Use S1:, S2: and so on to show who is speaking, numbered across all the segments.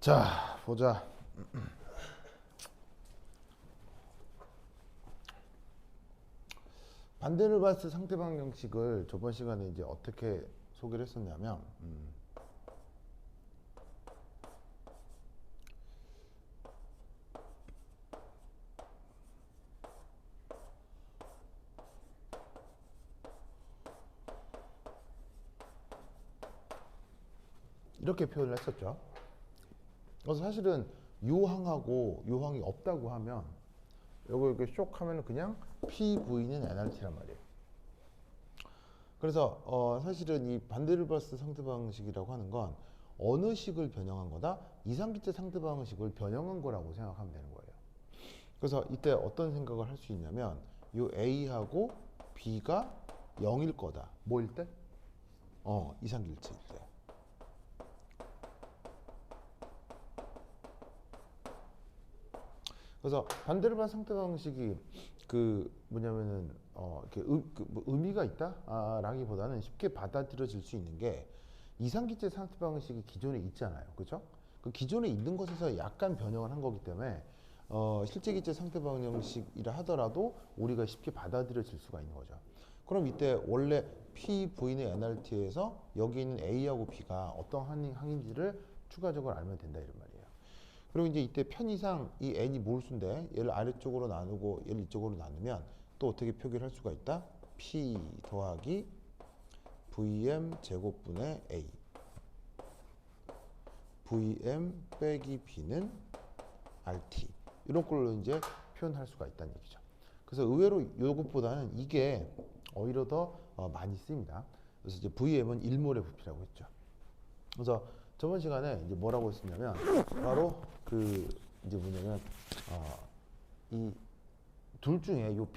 S1: 자, 보자. 반데르바스 상대방 형식을 저번 시간에 이제 어떻게 소개를 했었냐면, 이렇게 표현을 했었죠. 그래서 사실은 요항하고 요항이 없다고 하면, 요거 이렇게 쇽 하면은 그냥 PV는 NRT란 말이에요. 그래서 사실은 이 반데르바스 상대방식이라고 하는 건 어느 식을 변형한 거다? 이상기체 상대방식을 변형한 거라고 생각하면 되는 거예요. 그래서 이때 어떤 생각을 할 수 있냐면 요 A하고 B가 0일 거다. 뭐일 때? 이상기체일 때. 그래서 반데르바스 상대방식이 뭐냐면은 이렇게 뭐 의미가 있다라기보다는 쉽게 받아들여질 수 있는 게 이상기체 상대방식이 기존에 있잖아요, 그렇죠? 그 기존에 있는 것에서 약간 변형을 한 거기 때문에 실제 기체 상대방 형식이라 하더라도 우리가 쉽게 받아들여질 수가 있는 거죠. 그럼 이때 원래 PV는 NRT에서 여기 있는 A하고 B가 어떤 항인지를 추가적으로 알면 된다 이런 말이에요. 그리고 이제 이때 편의상 이 n이 몰수인데 얘를 아래쪽으로 나누고 얘를 이쪽으로 나누면 또 어떻게 표기를 할 수가 있다? p 더하기 vm 제곱분의 a vm 빼기 b는 rt 이런 걸로 이제 표현할 수가 있다는 얘기죠. 그래서 의외로 이것보다는 이게 오히려 더 많이 쓰입니다. 그래서 이제 vm은 1몰의 부피라고 했죠. 그래서 저번 시간에 이제 뭐라고 했었냐면 바로 이제 뭐냐면 이 둘 중에 요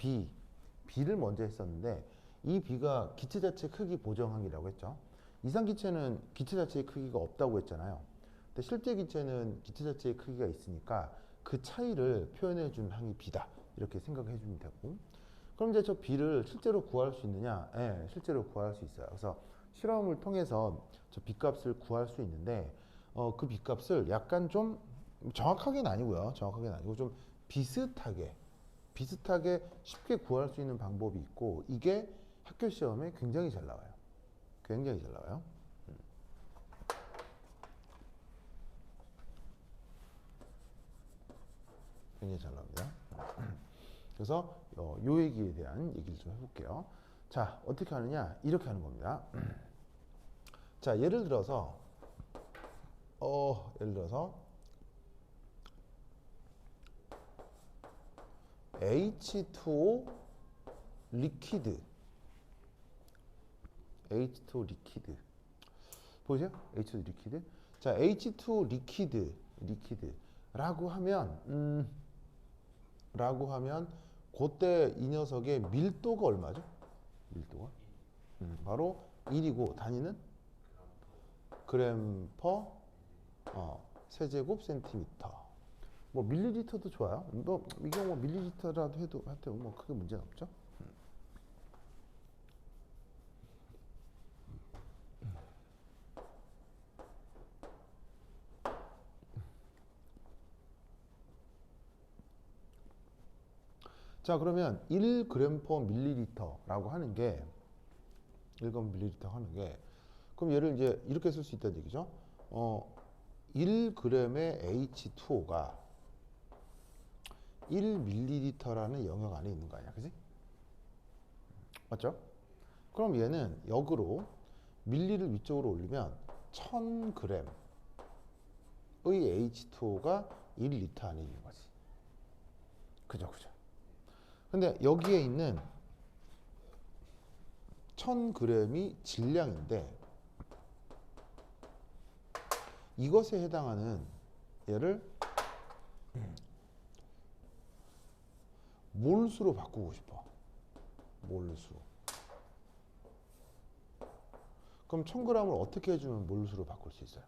S1: B를 먼저 했었는데 이 B가 기체 자체 크기 보정항이라고 했죠. 이상 기체는 기체 자체의 크기가 없다고 했잖아요. 근데 실제 기체는 기체 자체의 크기가 있으니까 그 차이를 표현해 준 항이 B다. 이렇게 생각해 주면 되고. 그럼 이제 저 B를 실제로 구할 수 있느냐? 예, 실제로 구할 수 있어요. 그래서 실험을 통해서 저 B값을 구할 수 있는데 그 B값을 약간 좀 정확하게는 아니고요. 정확하게는 아니고 좀 비슷하게 쉽게 구할 수 있는 방법이 있고 이게 학교 시험에 굉장히 잘 나와요. 굉장히 잘 나와요. 굉장히 잘 나옵니다. 그래서 요 얘기에 대한 얘기를 좀 해볼게요. 자, 어떻게 하느냐? 이렇게 하는 겁니다. 자, 예를 들어서 H2O 리퀴드 보이세요? H2O 리퀴드. 자, H2O 리퀴드라고 하면 그때 이 녀석의 밀도가 얼마죠? 밀도가 바로 1이고 단위는 그램 퍼 세제곱 센티미터. 뭐 밀리리터도 좋아요. 뭐 이게 뭐 밀리리터라도 해도 하여튼 뭐 크게 문제는 없죠. 자, 그러면 1g per 밀리리터라고 하는 게 1g 밀리리터 하는 게 그럼 얘를 이제 이렇게 쓸 수 있다는 얘기죠. 1g의 H2O가 1ml라는 영역 안에 있는 거 아니야, 그지? 맞죠? 그럼 얘는 역으로 밀리를 위쪽으로 올리면 1000g의 H2O가 1리터 안에 있는 거지. 그죠? 근데 여기에 있는 1000g이 질량인데 이것에 해당하는 얘를 몰수로 바꾸고 싶어. 몰수. 그럼 1000g을 어떻게 해주면 몰수로 바꿀 수 있어요?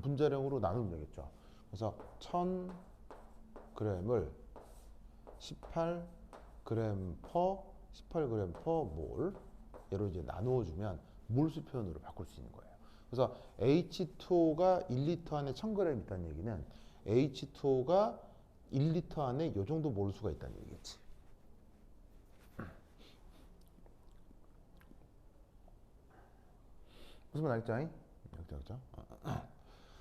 S1: 분자량으로 나누면 되겠죠. 그래서 1000g을 18g per 몰 얘로 이제 나누어주면 몰수 표현으로 바꿀 수 있는 거예요. 그래서 H2O가 1리터 안에 1000g 있다는 얘기는 H2O가 1리터 안에 이 정도 몰수가 있다는 얘기겠지. 무슨 말 알겠죠? 알겠죠?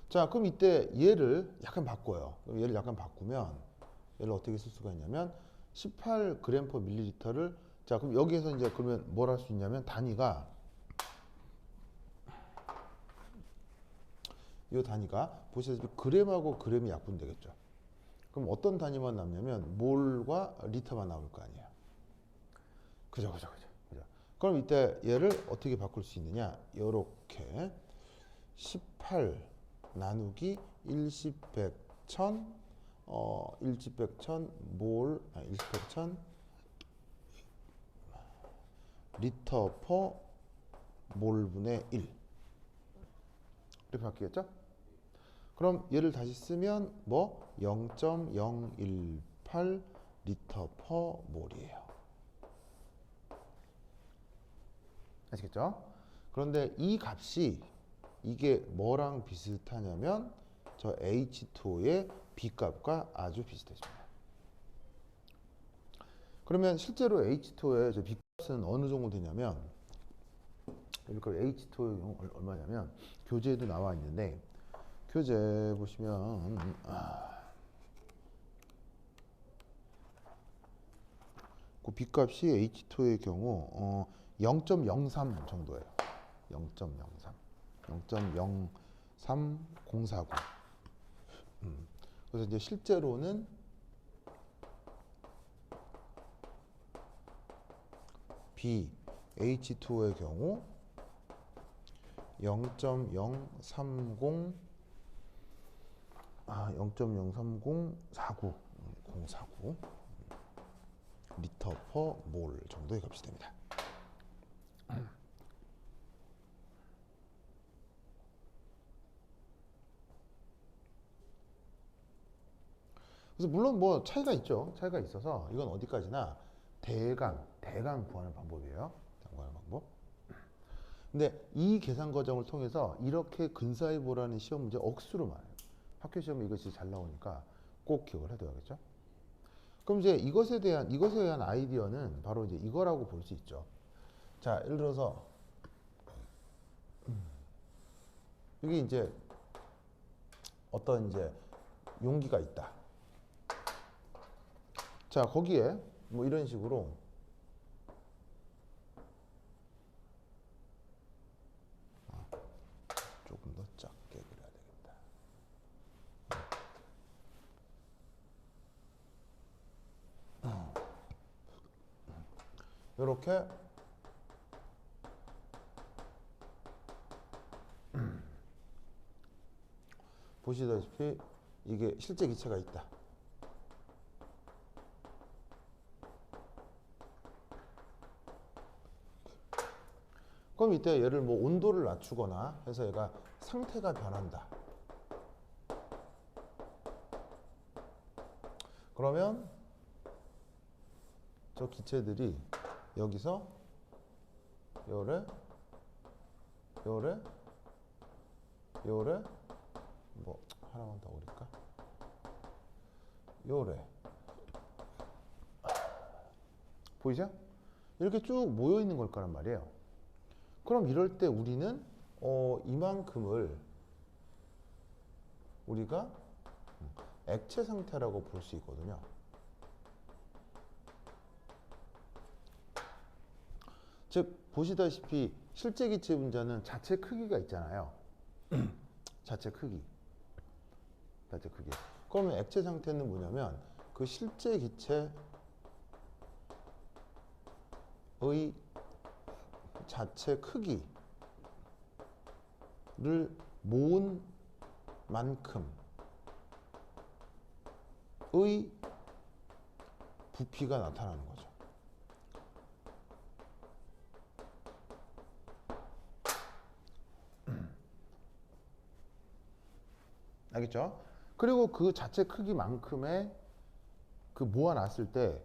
S1: 자, 그럼 이때 얘를 약간 바꿔요. 그럼 얘를 약간 바꾸면 얘를 어떻게 쓸 수가 있냐면 18g/ml를 자, 그럼 여기에서 이제 그러면 뭘 할 수 있냐면 단위가 이 단위가 보시다시피 그램하고 그램이 약분되겠죠. 그럼 어떤 단위만 남냐면 몰과 리터만 나올 거 아니에요. 그죠. 그럼 이때 얘를 어떻게 바꿀 수 있느냐? 요렇게 18 나누기 1십 100 1000 1십 100 1000 몰 1십 100 1000 리터 퍼 몰분의 1 이렇게 바뀌겠죠? 그럼 얘를 다시 쓰면 뭐 0.018 리터 퍼 몰이에요. 아시겠죠? 그런데 이 값이 이게 뭐랑 비슷하냐면 저 H2O의 B값과 아주 비슷해집니다. 그러면 실제로 H2O의 저 B값은 어느 정도 되냐면 그러니까 H2O 얼마냐면 교재에도 나와 있는데 교재 보시면 그 B값이 H2O의 경우 0.03 정도예요. 0.03 0.03049 그래서 이제 실제로는 H2O의 경우 0.030 0.03049 049 리터 퍼 몰 정도의 값이 됩니다. 그래서 물론 뭐 차이가 있죠. 차이가 있어서 이건 어디까지나 대강 구하는 방법이에요. 구하는 방법. 근데 이 계산 과정을 통해서 이렇게 근사해보라는 시험 문제 억수로 많아요. 학교 시험에 이것이 잘 나오니까 꼭 기억을 해둬야겠죠. 그럼 이제 이것에 대한 아이디어는 바로 이제 이거라고 볼 수 있죠. 자, 예를 들어서 여기 이제 어떤 이제 용기가 있다. 자, 거기에 뭐 이런 식으로 조금 더 작게 그려야 되겠다. 이렇게 보시다시피 이게 실제 기체가 있다. 그럼 이때 얘를 뭐 온도를 낮추거나 해서 얘가 상태가 변한다. 그러면 저 기체들이 여기서 요래 뭐 하나만 더 그릴까? 요래 보이죠? 이렇게 쭉 모여 있는 걸 거란 말이에요. 그럼 이럴 때 우리는 이만큼을 우리가 액체 상태라고 볼 수 있거든요. 즉 보시다시피 실제 기체 분자는 자체 크기가 있잖아요. 자체 크기. 그러면 액체 상태는 뭐냐면 그 실제 기체의 자체 크기를 모은 만큼의 부피가 나타나는 거죠. 알겠죠? 그리고 그 자체 크기만큼의 그 모아놨을 때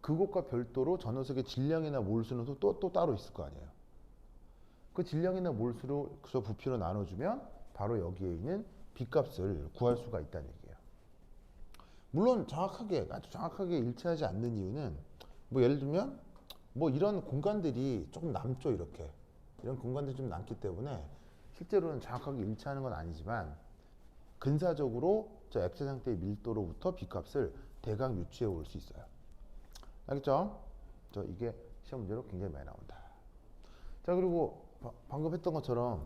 S1: 그것과 별도로 저 녀석의 질량이나 몰수는 또 따로 있을 거 아니에요. 그 질량이나 몰수로 저 부피로 나눠주면 바로 여기에 있는 B값을 구할 수가 있다는 얘기예요. 물론 정확하게 아주 정확하게 일치하지 않는 이유는 뭐 예를 들면 뭐 이런 공간들이 조금 남죠. 이렇게 이런 공간들이 좀 남기 때문에 실제로는 정확하게 일치하는 건 아니지만 근사적으로 저 액체 상태의 밀도로부터 B값을 대강 유추해 올 수 있어요. 알겠죠? 저 이게 시험 문제로 굉장히 많이 나온다. 자, 그리고 방금 했던 것처럼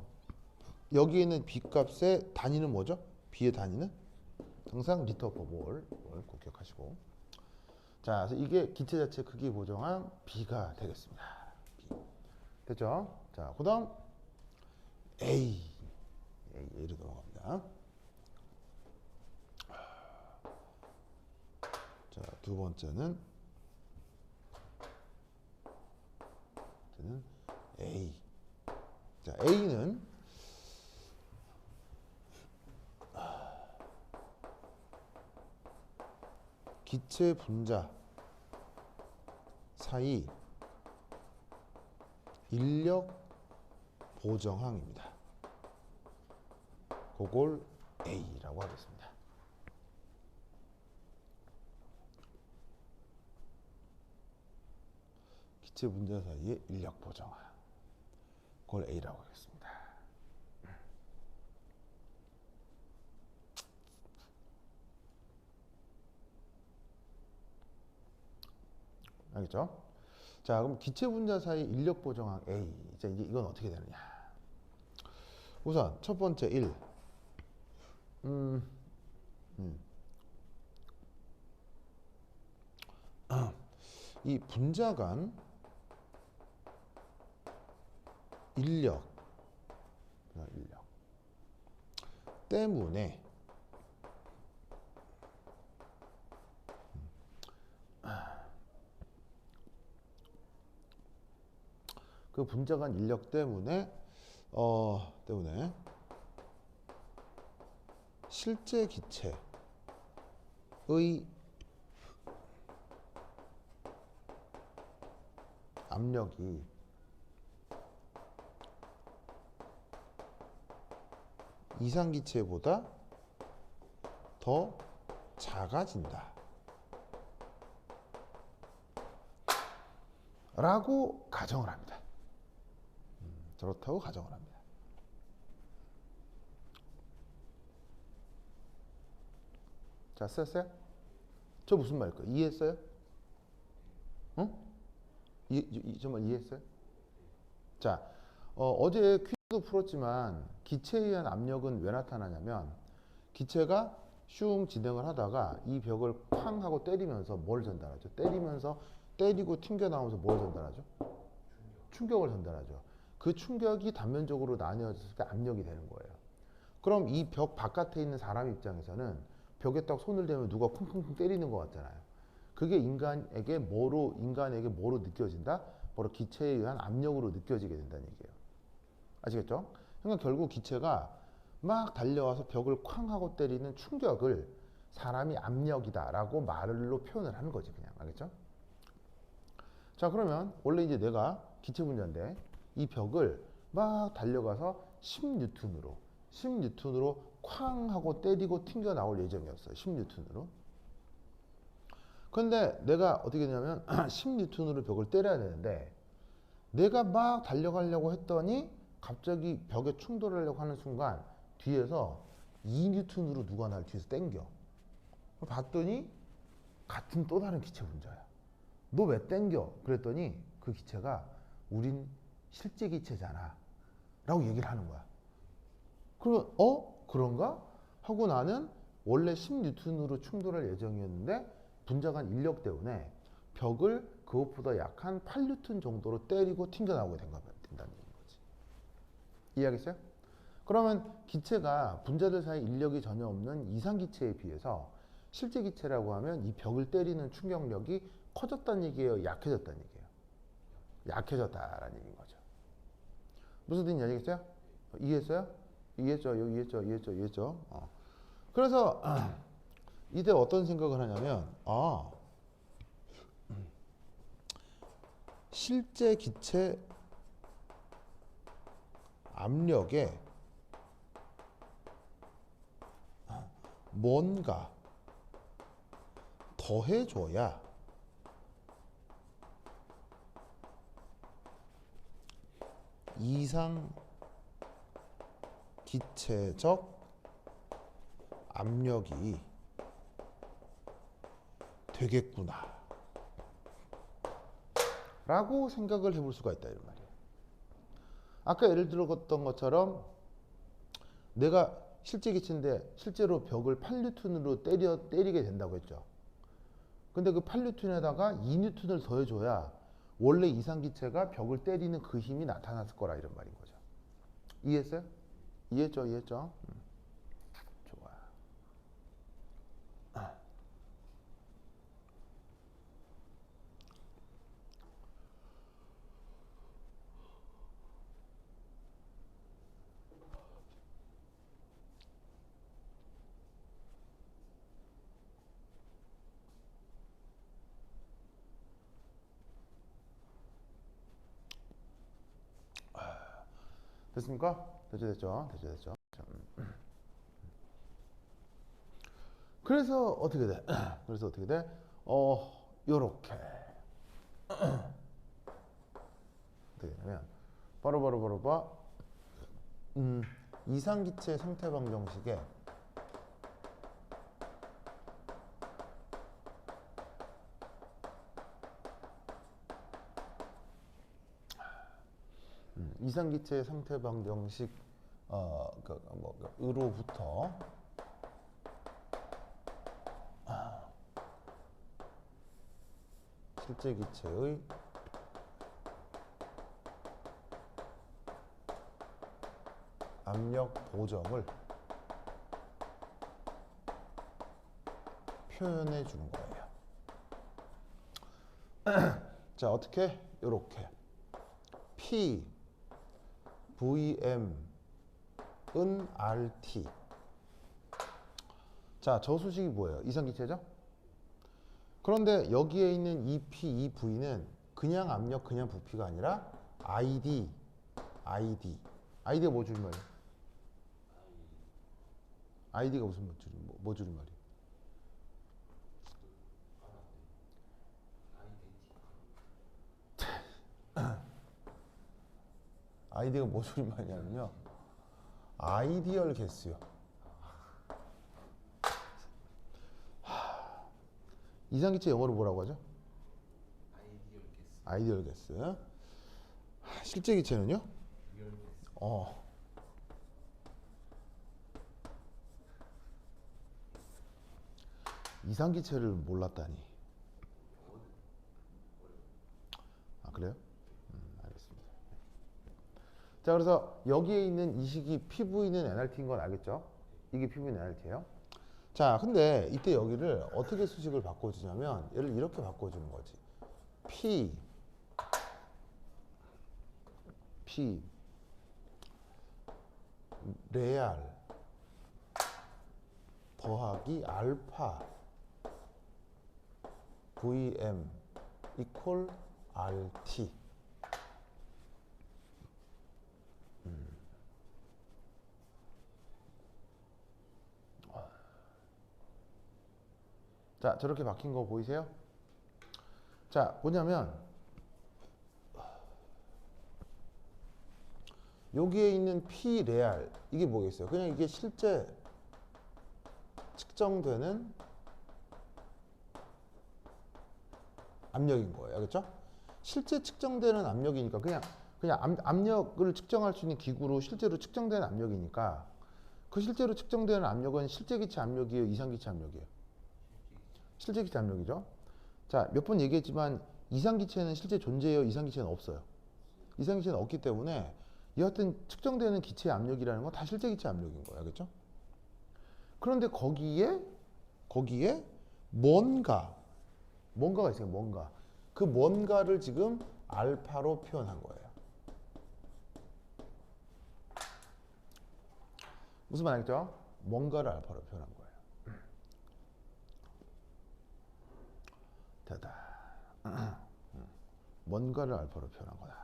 S1: 여기에 있는 B값의 단위는 뭐죠? B의 단위는 항상 리터 퍼 몰. 꼭 기억하시고. 자, 그래서 이게 기체 자체 크기 보정한 B가 되겠습니다. B. 됐죠? 자, 그 다음 A로 넘어갑니다. 자, 두 번째는 A. 자, A는 기체 분자 사이 인력 보정항입니다. 그걸 A라고 하겠습니다. 기체 분자 사이의 인력 보정항. 그걸 A라고 하겠습니다. 알겠죠? 자, 그럼 기체 분자 사이 인력 보정항 A. 자, 이제 이건 어떻게 되느냐? 우선 첫 번째 1. 이 분자 간 인력 때문에 그 분자 간 인력 때문에 실제 기체의 압력이 이상 기체보다 더 작아진다 라고 가정을 합니다. 그렇다고 가정을 합니다. 자, 쓰였어요? 저 무슨 말일까요? 이해했어요? 응? 정말 이해했어요? 자, 어제 퀴즈도 풀었지만 기체에 의한 압력은 왜 나타나냐면 기체가 슝 진행을 하다가 이 벽을 쾅 하고 때리면서 뭘 전달하죠? 때리고 튕겨나오면서 뭘 전달하죠? 충격을 전달하죠. 그 충격이 단면적으로 나뉘어졌을 때 압력이 되는 거예요. 그럼 이 벽 바깥에 있는 사람 입장에서는 벽에 딱 손을 대면 누가 쿵쿵쿵 때리는 것 같잖아요. 그게 인간에게 뭐로 느껴진다? 바로 기체에 의한 압력으로 느껴지게 된다는 얘기예요. 아시겠죠? 그러니까 결국 기체가 막 달려와서 벽을 쾅 하고 때리는 충격을 사람이 압력이다라고 말로 표현을 하는 거지, 그냥. 알겠죠? 자, 그러면 원래 이제 내가 기체 분자인데 이 벽을 막 달려가서 10뉴턴으로 쾅 하고 때리고 튕겨 나올 예정이었어요. 10뉴턴으로. 근데 내가 어떻게 했냐면 10뉴턴으로 벽을 때려야 되는데 내가 막 달려가려고 했더니 갑자기 벽에 충돌하려고 하는 순간 뒤에서 2뉴턴으로 누가 날 뒤에서 당겨. 봤더니 같은 또 다른 기체 분자야. 너 왜 당겨? 그랬더니 그 기체가 우린 실제 기체잖아 라고 얘기를 하는 거야. 그러면 그런가? 하고 나는 원래 10뉴턴으로 충돌할 예정이었는데 분자 간 인력 때문에 벽을 그것보다 약한 8뉴턴 정도로 때리고 튕겨나오게 된다는 거지. 이해하겠어요? 그러면 기체가 분자들 사이 인력이 전혀 없는 이상 기체에 비해서 실제 기체라고 하면 이 벽을 때리는 충격력이 커졌다는 얘기예요? 약해졌다는 얘기예요? 약해졌다라는 얘기인 거죠. 무슨 뜻인지 아시겠어요? 이해했어요? 이해했죠? 그래서 이때 어떤 생각을 하냐면 실제 기체 압력에 뭔가 더해줘야 이상 기체적 압력이 되겠구나 라고 생각을 해볼 수가 있다 이런 말이에요. 아까 예를 들었던 것처럼 내가 실제 기체인데 실제로 벽을 8뉴턴으로 때리게 된다고 했죠. 근데 그 8뉴턴에다가 2뉴턴을 더해줘야 원래 이상 기체가 벽을 때리는 그 힘이 나타났을 거라 이런 말인 거죠. 이해했어요? 이해했죠? 이해했죠? 좋아. 됐습니까? 됐죠? 자, 그래서 어떻게 돼? 그래서 어떻게 돼? 요렇게 어떻게 되냐면 바로 봐. 이상기체 상태방정식에 이상기체 상태방정식 으로부터 실제 기체의 압력 보정을 표현해 주는 거예요. 자, 어떻게? 요렇게 P VM 은 RT. 자, 저 수식이 뭐예요? 이상기체죠? 그런데 여기에 있는 EP, 이 V는 그냥 압력, 그냥 부피가 아니라 ID가 뭐 줄임말이에요? ID가 무슨 뭐 줄임말이에요? 아이디가 뭐 줄임말이냐면요, 아이디얼 개수요. 이상기체 영어로 뭐라고 하죠? 아이디얼 개수. 실제 기체는요? 이상기체를 몰랐다니. 아, 그래요? 알겠습니다. 자, 그래서 여기에 있는 이 식이 PV는 NRT인 건 알겠죠? 이게 PV는 NRT예요. 자, 근데 이때 여기를 어떻게 수식을 바꿔주냐면 얘를 이렇게 바꿔주는 거지. P 레알 더하기 알파 VM 이퀄 RT. 자, 저렇게 바뀐 거 보이세요? 자, 뭐냐면 여기에 있는 P 레알 이게 뭐겠어요? 그냥 이게 실제 측정되는 압력인 거예요. 알겠죠? 실제 측정되는 압력이니까 그냥 압력을 측정할 수 있는 기구로 실제로 측정되는 압력이니까 그 실제로 측정되는 압력은 실제 기체 압력이에요, 이상 기체 압력이에요? 실제 기체 압력이죠. 자, 몇 번 얘기했지만 이상 기체는 실제 존재해요, 이상 기체는 없어요. 이상 기체는 없기 때문에 여하튼 측정되는 기체 압력이라는 건 다 실제 기체 압력인 거예요. 알겠죠? 그런데 거기에 뭔가가 있어요. 뭔가. 그 뭔가를 지금 알파로 표현한 거예요. 무슨 말 알겠죠? 뭔가를 알파로 표현한 거예요. 됐다. 뭔가를 알파로 표현한 거다.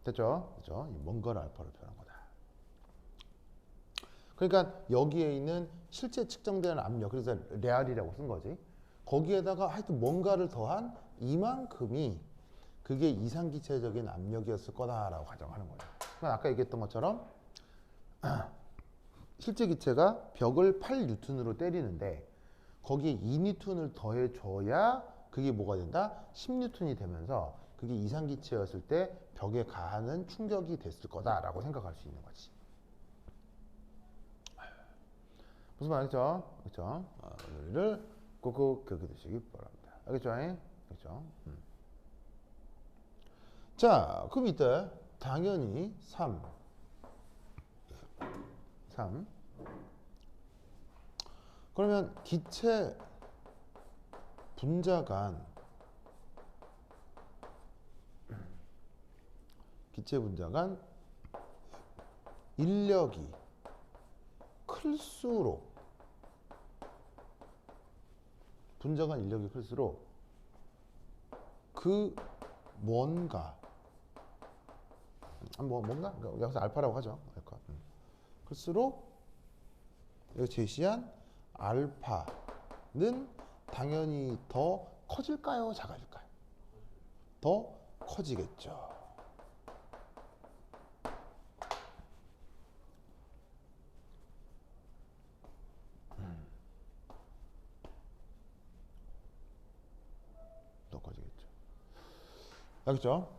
S1: 됐죠? 그죠? 뭔가를 알파로 표현한 거다. 그러니까 여기에 있는 실제 측정되는 압력, 그래서 레알이라고 쓴 거지. 거기에다가 하여튼 뭔가를 더한 이만큼이 그게 이상기체적인 압력이었을 거다라고 가정하는 거죠. 그러니까 아까 얘기했던 것처럼 실제 기체가 벽을 8N으로 때리는데 거기에 2N을 더해줘야 그게 뭐가 된다? 10N이 되면서 그게 이상기체였을 때 벽에 가하는 충격이 됐을 거다라고 생각할 수 있는 거지. 무슨 말이죠? 그렇죠? 오늘을 꾹꾹 긁어두시기 바랍니다. 알겠죠? 그렇죠? 자, 그럼 이때 당연히 3. 그러면 기체 분자 간 인력이 클수록 분자 간 인력이 클수록 그 뭔가 여기서 알파라고 하죠. 클수록 여기 제시한 알파는 당연히 더 커질까요? 작아질까요? 더 커지겠죠. 더 커지겠죠. 알겠죠?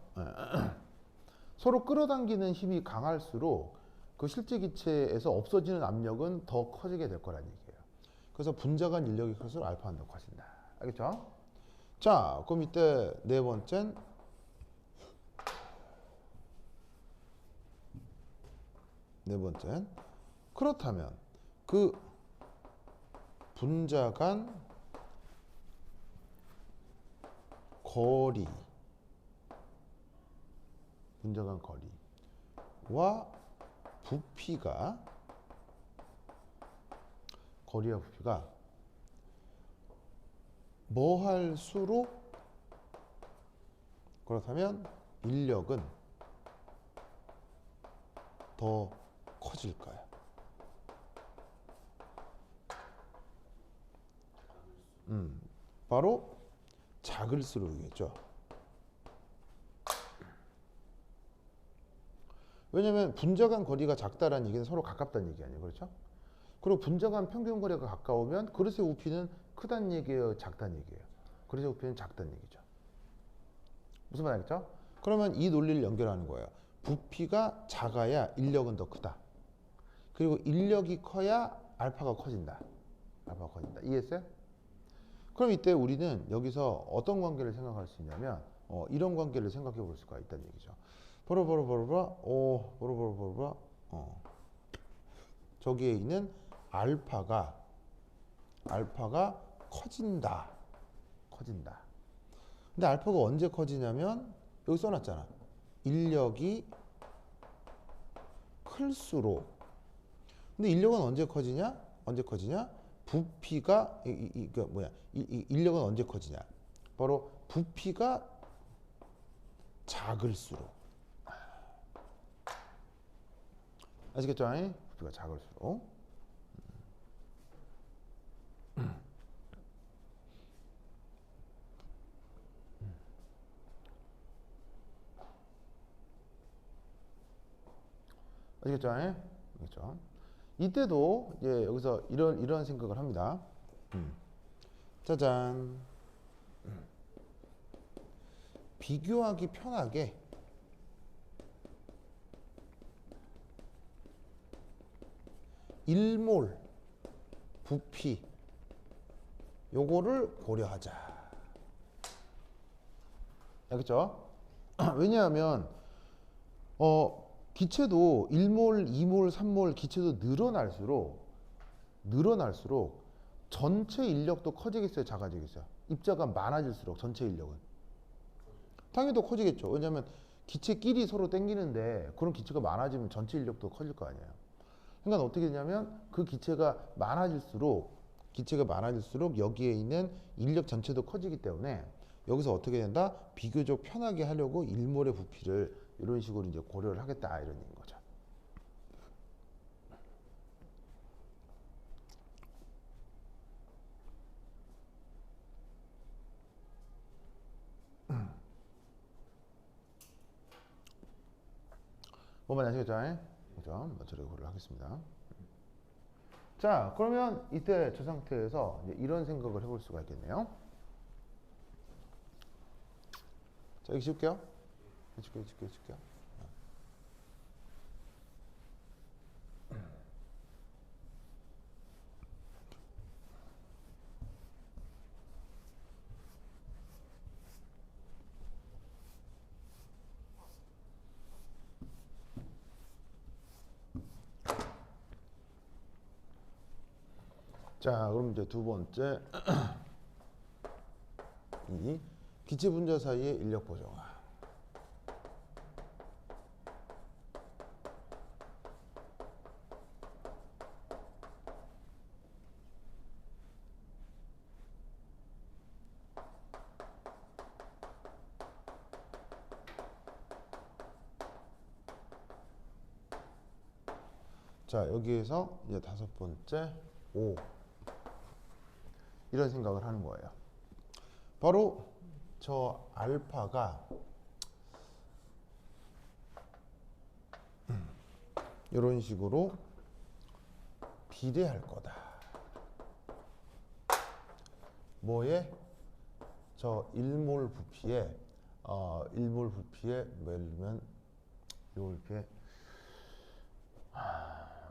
S1: 서로 끌어당기는 힘이 강할수록 그 실제 기체에서 없어지는 압력은 더 커지게 될 거라는 얘기예요. 그래서 분자 간 인력이 클수록 알파는 더 커진다. 알겠죠? 자, 그럼 이때 네 번째는 그렇다면 그 분자 간 거리와 부피가 뭐 할수록 그렇다면 인력은 더 커질까요? 바로 작을수록이겠죠. 왜냐하면 분자 간 거리가 작다라는 얘기는 서로 가깝다는 얘기 아니에요. 그렇죠? 그리고 분자 간 평균 거리가 가까우면 그릇의 부피는 크다는 얘기예요? 작다는 얘기예요? 그릇의 부피는 작다는 얘기죠. 무슨 말 알겠죠? 그러면 이 논리를 연결하는 거예요. 부피가 작아야 인력은 더 크다. 그리고 인력이 커야 알파가 커진다. 이해했어요? 그럼 이때 우리는 여기서 어떤 관계를 생각할 수 있냐면 이런 관계를 생각해 볼 수가 있다는 얘기죠. 저기에 있는 알파가 커진다. 근데 알파가 언제 커지냐면 여기 써놨잖아. 인력이 클수록. 근데 인력은 언제 커지냐? 부피가 인력은 언제 커지냐? 바로 부피가 작을수록. 아시겠죠? 부피가 작을수록. 아시겠죠? 그렇죠? 이때도 이제 여기서 이런 생각을 합니다. 짜잔. 비교하기 편하게 일몰 부피 요거를 고려하자. 알겠죠? 왜냐하면 기체도 1몰, 2몰, 3몰 기체도 늘어날수록 전체 인력도 커지겠어요, 작아지겠어요? 입자가 많아질수록 전체 인력은 당연히 더 커지겠죠. 왜냐하면 기체끼리 서로 당기는데 그런 기체가 많아지면 전체 인력도 커질 거 아니에요. 그러니까 어떻게 되냐면 그 기체가 많아질수록 여기에 있는 인력 전체도 커지기 때문에 여기서 어떻게 된다? 비교적 편하게 하려고 일몰의 부피를 이런 식으로 이제 고려를 하겠다 이런 얘기인 거죠. 뭔 말인지 아시겠죠? 그죠? 저렇게 고려를 하겠습니다. 자, 그러면 이때 저 상태에서 이제 이런 생각을 해볼 수가 있겠네요. 자, 여기 칠게요. 칠게요. 자, 그럼 이제 두 번째 이 기체 분자 사이의 인력 보정화. 자, 여기에서 이제 다섯 번째 O 이런 생각을 하는 거예요. 바로 저 알파가 이런 식으로 비례할 거다. 뭐에? 저 1몰 부피에 1몰 부피에 예를 들면 1몰 부피에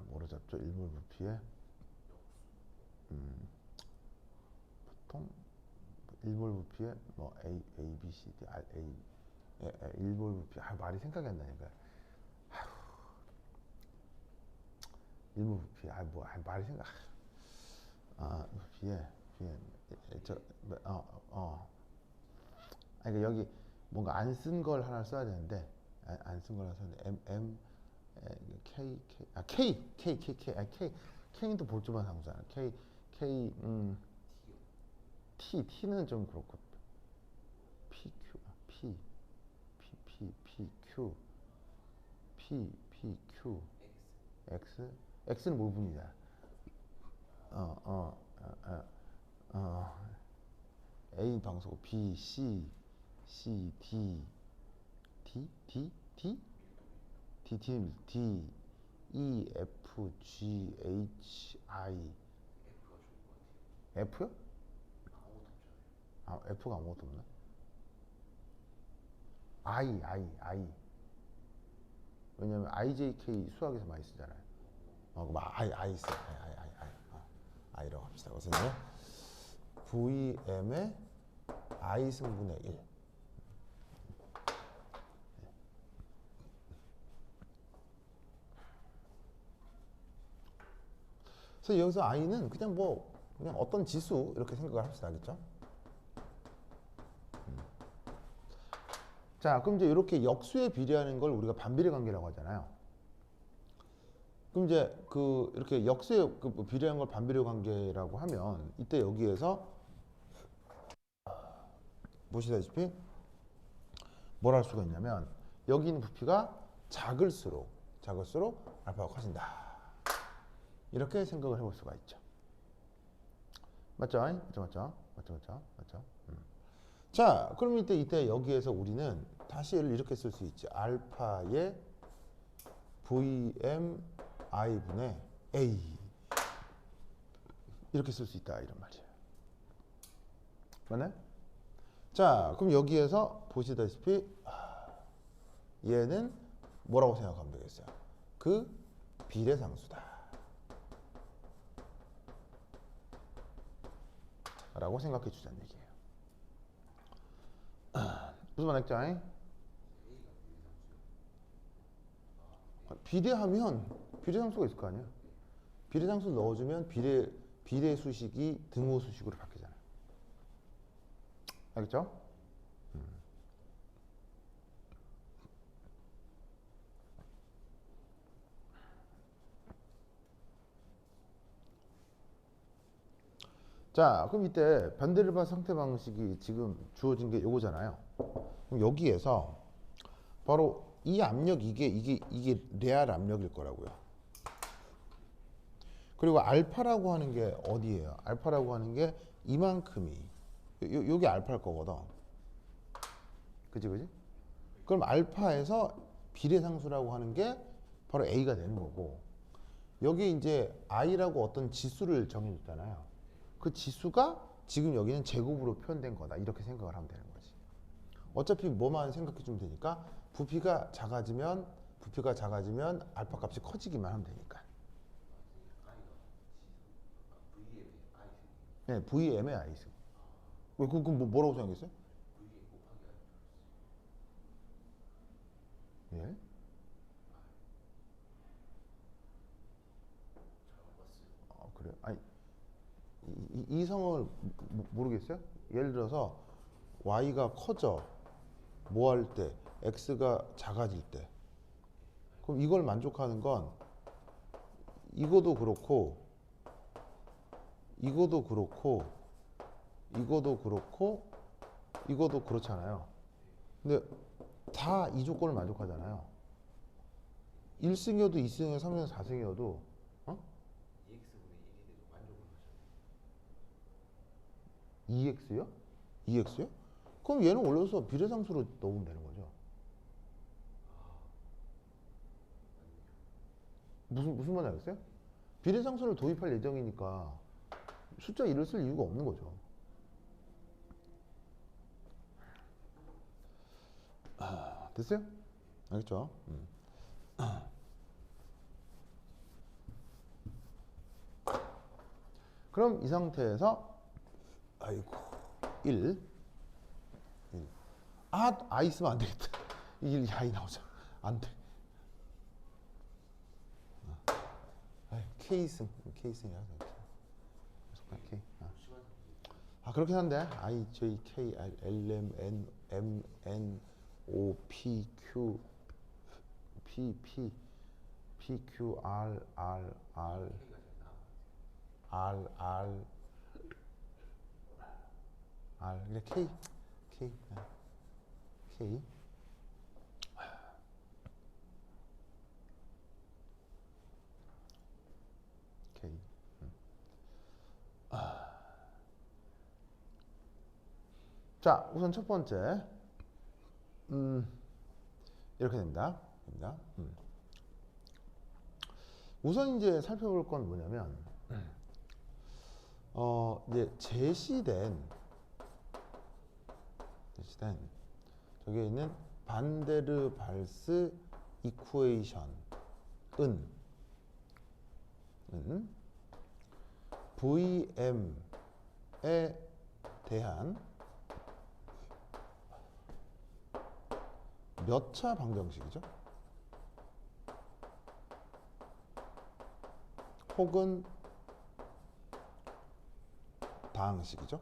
S1: 뭐로 잡죠? 1몰 부피에 보통 1몰 부피에 뭐 A, B, C, D, R, A 1몰 부피 말이 생각이 안 나니까 1몰 부피 말이 생각 부피에 그러니까 여기 뭔가 안 쓴 걸 하나 써야 되는데 안 쓴 걸 하나 써야 되는데 K는 또 볼주만 상수잖아. T는 좀 그렇고 PQ X는 뭘 분이다. A 방소 B C D E F G H I F요? F가 아무것도 없나? I 왜냐면 IJK 수학에서 많이 쓰잖아요. 그럼 I 써. I라고 합시다. 그래서 이제 VM의 I 승분의 1. 그래서 여기서 I는 그냥 어떤 지수 이렇게 생각을 합시다. 알겠죠? 자, 그럼 이제 이렇게 역수에 비례하는 걸 우리가 반비례 관계라고 하잖아요. 그럼 이제 이렇게 역수에 비례한 걸 반비례 관계라고 하면 이때 여기에서 보시다시피 뭘 할 수가 있냐면 여기 있는 부피가 작을수록 알파가 커진다. 이렇게 생각을 해볼 수가 있죠. 맞죠? 자, 그럼 이때 여기에서 우리는 다시 이렇게 쓸 수 있지. 알파의 VM I분의 A 이렇게 쓸 수 있다 이런 말이에요. 맞나요? 자, 그럼 여기에서 보시다시피 얘는 뭐라고 생각하면 되겠어요? 그 비례상수다 라고 생각해 주자는 얘기예요. 무슨 말인지 비례하면 비례상수가 있을 거 아니야. 비례상수 넣어주면 비례 수식이 등호 수식으로 바뀌잖아요. 알겠죠? 자, 그럼 이때 반데르바 상태 방식이 지금 주어진 게 요거잖아요. 그럼 여기에서 바로 이 압력 이게 레알 압력일 거라고요. 그리고 알파라고 하는 게 어디예요? 알파라고 하는 게 이만큼이 요게 알파일 거거든. 그지 그지? 그럼 알파에서 비례상수라고 하는 게 바로 A가 되는 거고, 여기 이제 I라고 어떤 지수를 정해줬잖아요. 그 지수가 지금 여기는 제곱으로 표현된 거다, 이렇게 생각을 하면 되는 거지. 어차피 뭐만 생각해 주면 되니까 부피가 작아지면 알파 값이 커지기만 하면 되니까. 네, VM의 I수. 왜 그건 뭐라고 생각했어요? 예? 그래요? 아니, 이 성을 모르겠어요? 예를 들어서 y가 커져, 뭐 할 때, x가 작아질 때, 그럼 이걸 만족하는 건 이거도 그렇고 이거도 그렇고 이거도 그렇고 이거도 그렇잖아요. 근데 다 이 조건을 만족하잖아요. 1승이어도 2승이어도 3승이어도 4승이어도 어? 2x요? 2x요? 그럼 얘는 올려서 비례상수로 넣으면 되는 거죠. 무슨 말인지 알겠어요? 비례상수를 도입할 예정이니까 숫자 1을 쓸 이유가 없는 거죠. 됐어요? 알겠죠? 그럼 이 상태에서 아이고 1 아 있으면 안 되겠다. 1 야이 나오자. 안 돼. K승이야. K. 그렇긴 한데 I, J, K, L, M, N, M, N, O, P, Q, P, Q, R, 그냥 K, K, K. K. 자, 우선 첫 번째, 이렇게 됩니다. 우선 이제 살펴볼 건 뭐냐면, 이제 제시된 저기에 있는 반데르발스 이쿠에이션은 VM에 대한 몇 차 방정식이죠? 혹은 다항식이죠?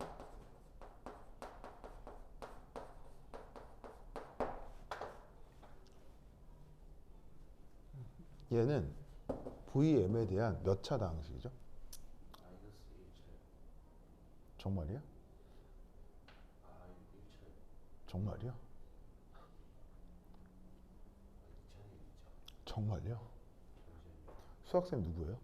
S1: 얘는 VM에 대한 몇 차 다항식이죠? 정말이야? 정말이야? 정말요? 수학쌤 누구예요?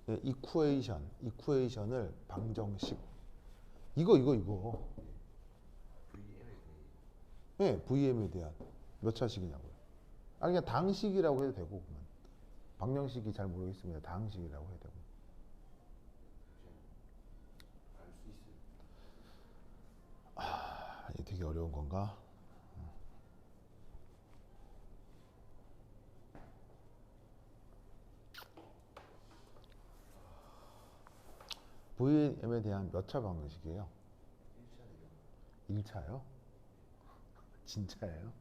S1: 네, 이쿠에이션을 방정식. 이거. 네, VM에 대한 몇 차식이냐고요. 그냥 당식이라고 해도 되고, 방정식이 잘 모르겠으면 당식이라고 해도 되고. 이게 되게 어려운 건가? VM에 대한 몇 차 방정식이에요? 1차요? 진짜예요?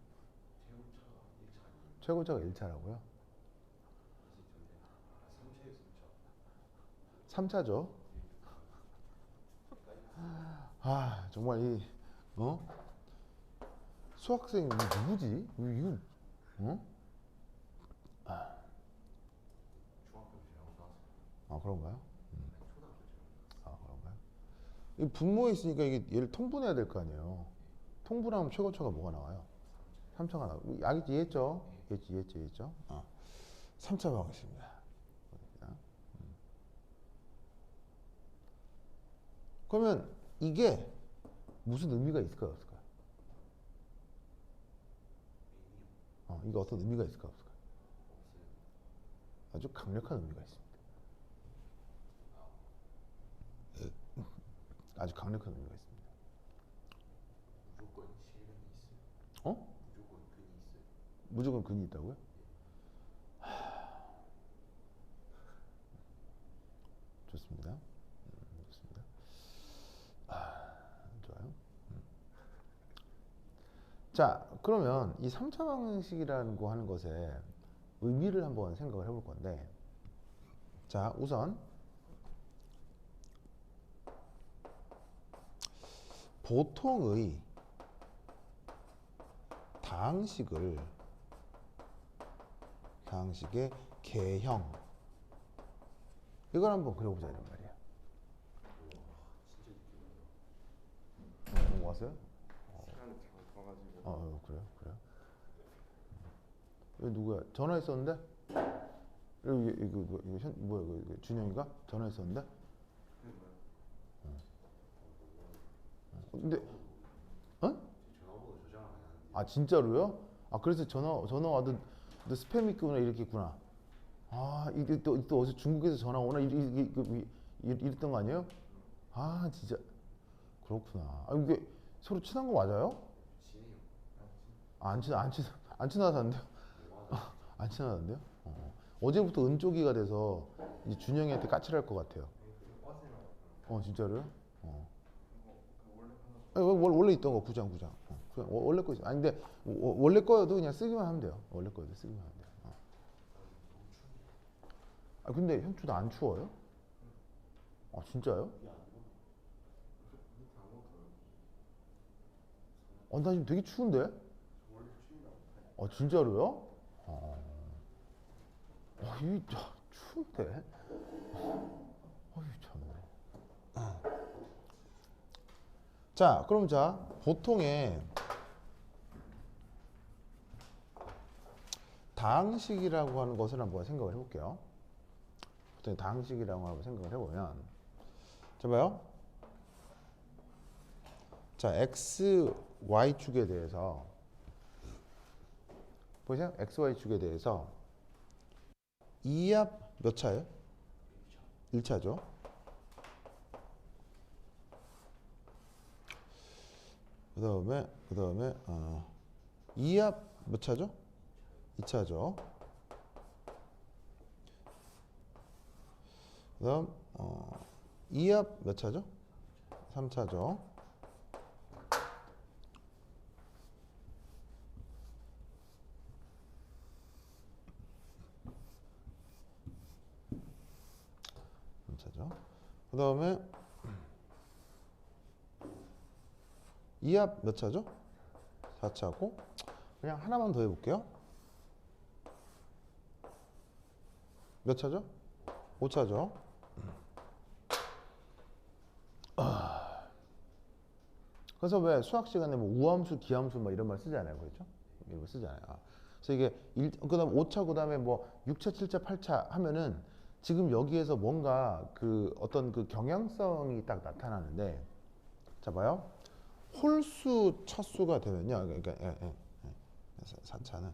S1: 최고차가 1차라고요? 3차죠? 정말 수학생 누구지? 이거 그런가요? 그런가요? 이 분모에 있으니까 이게 얘를 통분해야 될 거 아니에요. 통분하면 최고차가 뭐가 나와요? 3차가 나와요. 알겠지? 이해했죠? 이해했죠? 3차 방식입니다. 그러면 이게 무슨 의미가 있을까요? 없을까요? 이게 어떤 의미가 있을까요? 없을까요? 아주 강력한 의미가 있습니다. 아주 강력한 의미가 있습니다.
S2: 무조건 실현이 있어요. 무조건 근이 있어요.
S1: 무조건 근이 있다고요? 좋습니다. 좋습니다. 좋아요. 자, 그러면 이 3차 방식이라고 하는 것의 의미를 한번 생각을 해볼 건데, 자, 우선 보통의 다항식의 개형, 이걸 한번 그려보자 이런 말이야.
S2: 진짜
S1: 왔어요?
S2: 시간이 잘 가가지고.
S1: 그래요? 여기 누구야? 전화했었는데? 이거 뭐야? 이거 준영이가 전화했었는데? 근데
S2: 전화번호 저장 안 하는데.
S1: 진짜로요? 그래서 전화 와도 너 스팸 있구나 이렇게 있구나. 이게 또 어디서 중국에서 전화 오나 이랬던 거 아니에요? 진짜 그렇구나. 이게 서로 친한 거 맞아요?
S2: 친해요.
S1: 안 친하다는데요? 안 친하다는데요? 어제부터 은쪽이가 돼서 이제 준영이한테 까칠할 것 같아요. 진짜로요? 원래 있던 거 구장. 원래 거 있어. 근데 원래 거여도 그냥 쓰기만 하면 돼요. 원래 거여도 쓰기만 하면 돼요. 근데 현추도 안 추워요? 진짜요? 나 지금 되게 추운데? 진짜로요? 추운데? 참네. 자, 그럼 보통의 다항식이라고 하는 것을 한번 생각을 해볼게요. 보통의 다항식이라고 하는 생각을 해보면, 자, 봐요. 자, x, y축에 대해서 보세요. x, y축에 대해서 2합 몇 차예요? 1차죠. 그 다음에 2합 몇 차죠? 2차죠. 그 다음 2합 몇 차죠? 3차죠. 그 다음에 2합 몇 차죠? 4차고. 그냥 하나만 더 해볼게요. 몇 차죠? 5차죠. 그래서 왜 수학 시간에 뭐 우함수, 기함수 막 이런 말 쓰잖아요. 그렇죠? 이런 거 쓰잖아요. 그래서 이게 그다음 5차, 그다음에 뭐 6차, 7차, 8차 하면은 지금 여기에서 뭔가 그 어떤 그 경향성이 딱 나타나는데, 자 봐요. 홀수 차수가 되면요. 그러니까 4차는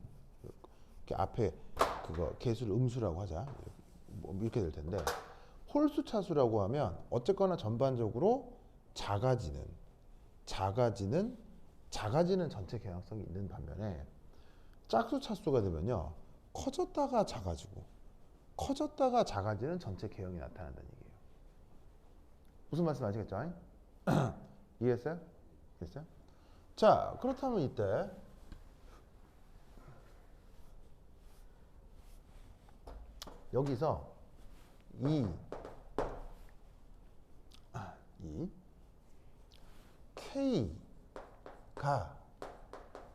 S1: 이렇게 앞에 그거 개수를 음수라고 하자. 뭐 이렇게 될 텐데, 홀수 차수라고 하면 어쨌거나 전반적으로 작아지는 전체 경향성이 있는 반면에, 짝수 차수가 되면요. 커졌다가 작아지는 전체 개형이 나타난다는 얘기예요. 무슨 말씀 아시겠죠? 이해했어요? 이해했어요? 자, 그렇다면 이때 여기서 이 K가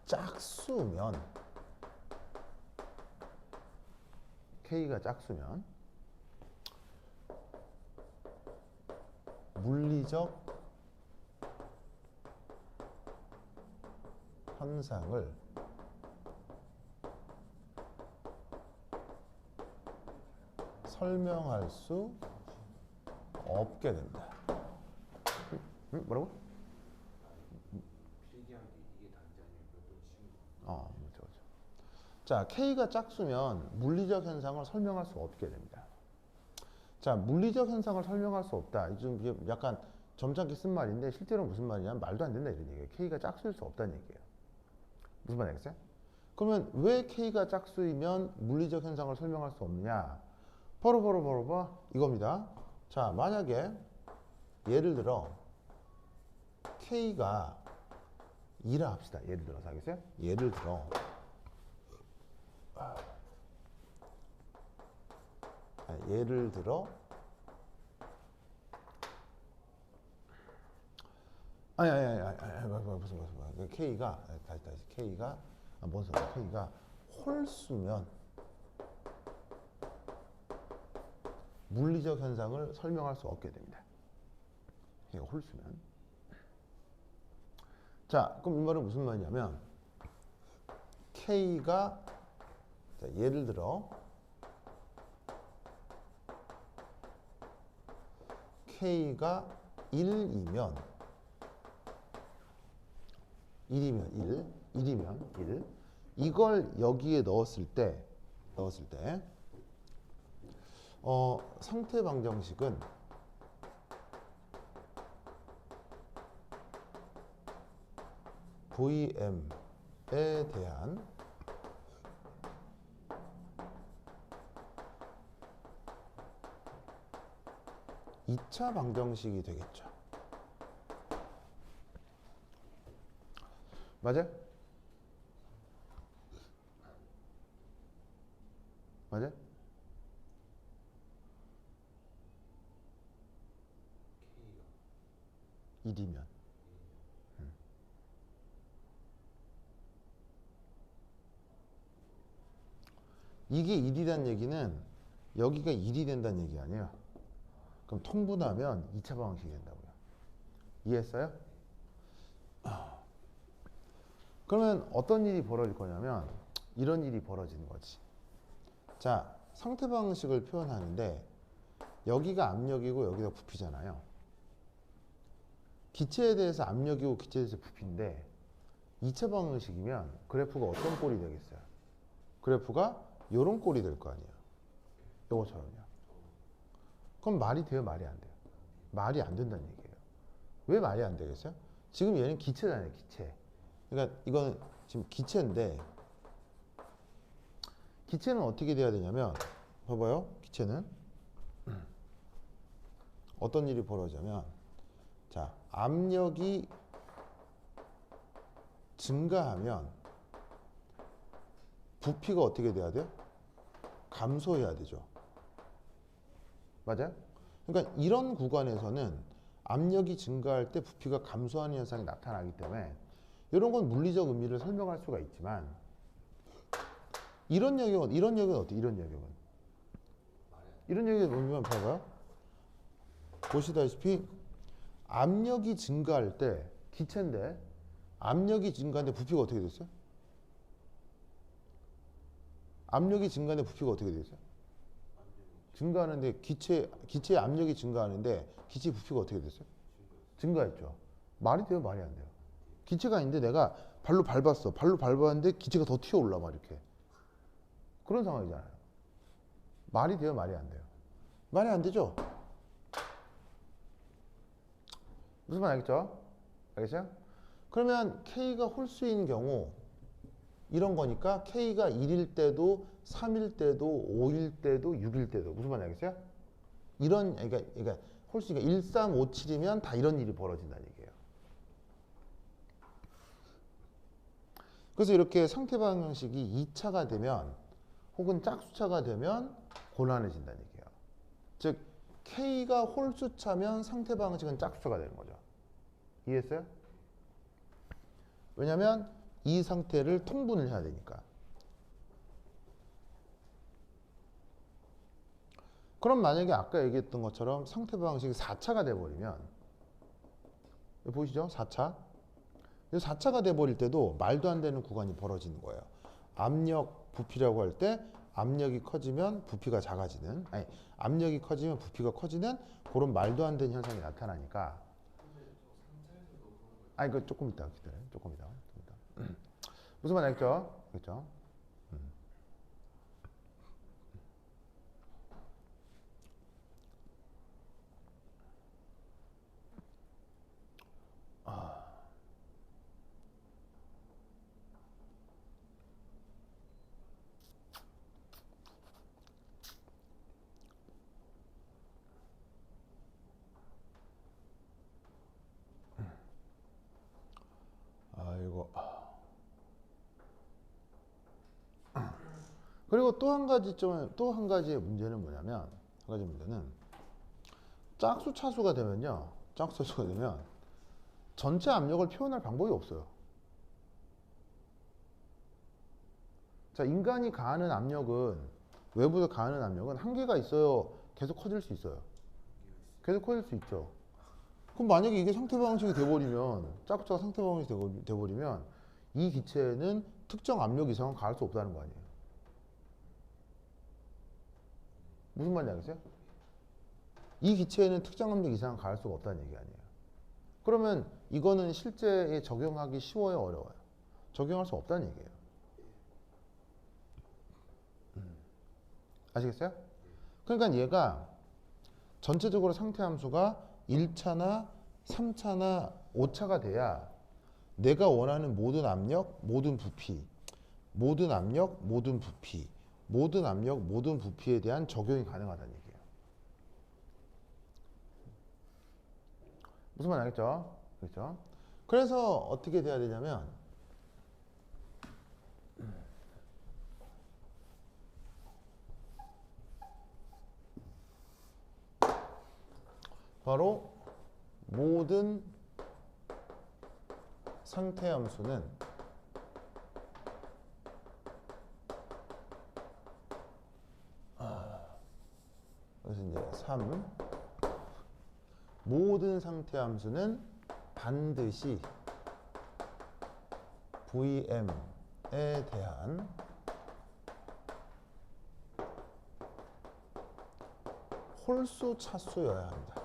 S1: 짝수면 물리적 현상을 설명할 수 없게 된다. 뭐라고?
S2: 필기한 게 이게 단지 아니면 몇번 치는
S1: 그렇죠. 자, K가 짝수면 물리적 현상을 설명할 수 없게 됩니다. 자, 물리적 현상을 설명할 수 없다. 좀 약간 점잖게 쓴 말인데 실제로 무슨 말이냐면 말도 안 된다 이런 얘기예요. K가 짝수일 수 없다는 얘기예요. 무슨 말인지 알겠어요? 그러면 왜 K가 짝수이면 물리적 현상을 설명할 수 없느냐? 바로 이겁니다. 자, 만약에 예를 들어 K가 2라 합시다. 예를 들어서 알겠어요? 예를 들어 무슨 K가 다시 K가 뭔 소리야? K가 홀수면 물리적 현상을 설명할 수 없게 됩니다. K가 홀수면. 자, 그럼 이 말은 무슨 말이냐면 K가 자, 예를 들어 K가 1이면 1이면 1 이걸 여기에 넣었을 때 상태 방정식은 VM에 대한 이차 방정식이 되겠죠. 맞아요? 맞아요?
S2: K가
S1: 1이면 이게 1이란 얘기는 여기가 1이 된다는 얘기 아니에요. 그럼 통분하면 2차 방정식이 된다고요. 이해했어요? 그러면 어떤 일이 벌어질 거냐면 이런 일이 벌어지는 거지. 자, 상태 방식을 표현하는데 여기가 압력이고 여기가 부피잖아요. 기체에 대해서 압력이고 기체에 대해서 부피인데 2차 방정식이면 그래프가 어떤 꼴이 되겠어요? 그래프가 이런 꼴이 될 거 아니에요. 요거처럼요. 그럼 말이 돼요? 말이 안 돼요? 말이 안 된다는 얘기예요. 왜 말이 안 되겠어요? 지금 얘는 기체잖아요. 기체. 그러니까 이거는 지금 기체인데 기체는 어떻게 돼야 되냐면 봐봐요. 기체는 어떤 일이 벌어지냐면 자, 압력이 증가하면 부피가 어떻게 돼야 돼요? 감소해야 되죠. 맞아요? 그러니까 이런 구간에서는 압력이 증가할 때 부피가 감소하는 현상이 나타나기 때문에 이런 건 물리적 의미를 설명할 수가 있지만 이런 영역은 어때? 이런 영역은 보면 봐봐요. 보시다시피 압력이 증가할 때 기체인데 압력이 증가하는데 부피가 어떻게 됐어요? 압력이 증가하는데 부피가 어떻게 됐어요? 증가하는데 기체의 압력이 증가하는데 기체 부피가 어떻게 됐어요? 증가했죠. 말이 돼요? 말이 안 돼요? 기체가 있는데 내가 발로 밟았어. 발로 밟았는데 기체가 더 튀어 올라 막 이렇게. 그런 상황이잖아요. 말이 돼요? 말이 안 돼요? 말이 안 되죠? 무슨 말 알겠죠? 알겠어요? 그러면 K가 홀수인 경우 이런 거니까 K가 1일 때도 3일 때도 5일 때도 6일 때도 무슨 말 알겠어요? 이런 그러니까 홀수가 1, 3, 5, 7이면 다 이런 일이 벌어진다는 얘기예요. 그래서 이렇게 상태 방정식이 2차가 되면 혹은 짝수차가 되면 곤란해진다는 얘기예요. 즉 K가 홀수차면 상태 방정식은 짝수차가 되는 거죠. 이해했어요? 왜냐하면 이 상태를 통분을 해야 되니까. 그럼 만약에 아까 얘기했던 것처럼 상태 방정식이 4차가 돼버리면 여기 보이시죠? 4차. 4차가 돼버릴 때도 말도 안 되는 구간이 벌어지는 거예요. 압력 부피라고 할 때 압력이 커지면 부피가 작아지는, 아니 압력이 커지면 부피가 커지는 그런 말도 안 되는 현상이 나타나니까. 아니 그 조금 이따 기다려. 조금 이따. 무슨 말 알겠죠? 그렇죠? 아이고. 그리고 또 한 가지 또 한 가지의 문제는 뭐냐면, 한 가지 문제는 짝수 차수가 되면요. 짝수 차수가 되면 전체 압력을 표현할 방법이 없어요. 자, 인간이 가하는 압력은, 외부에서 가하는 압력은 한계가 있어요. 계속 커질 수 있어요. 계속 커질 수 있죠. 그럼 만약에 이게 상태 방식이 돼버리면, 짝수가 상태 방식이 돼버리면 이 기체는 특정 압력 이상은 가할 수 없다는 거 아니에요. 무슨 말인지 알겠어요? 이 기체에는 특정 압력 이상은 가할 수가 없다는 얘기 아니에요. 그러면 이거는 실제에 적용하기 쉬워요, 어려워요? 적용할 수 없다는 얘기예요. 아시겠어요? 그러니까 얘가 전체적으로 상태 함수가 1차나 3차나 5차가 돼야 내가 원하는 모든 압력, 모든 부피, 모든 압력, 모든 부피, 모든 압력, 모든 부피에 대한 적용이 가능하다는 얘기예요. 무슨 말 알겠죠? 그렇죠? 그래서 어떻게 돼야 되냐면, 바로 모든 상태 함수는 그래서 이제 3 모든 상태 함수는 반드시 VM에 대한 홀수 차수여야 한다.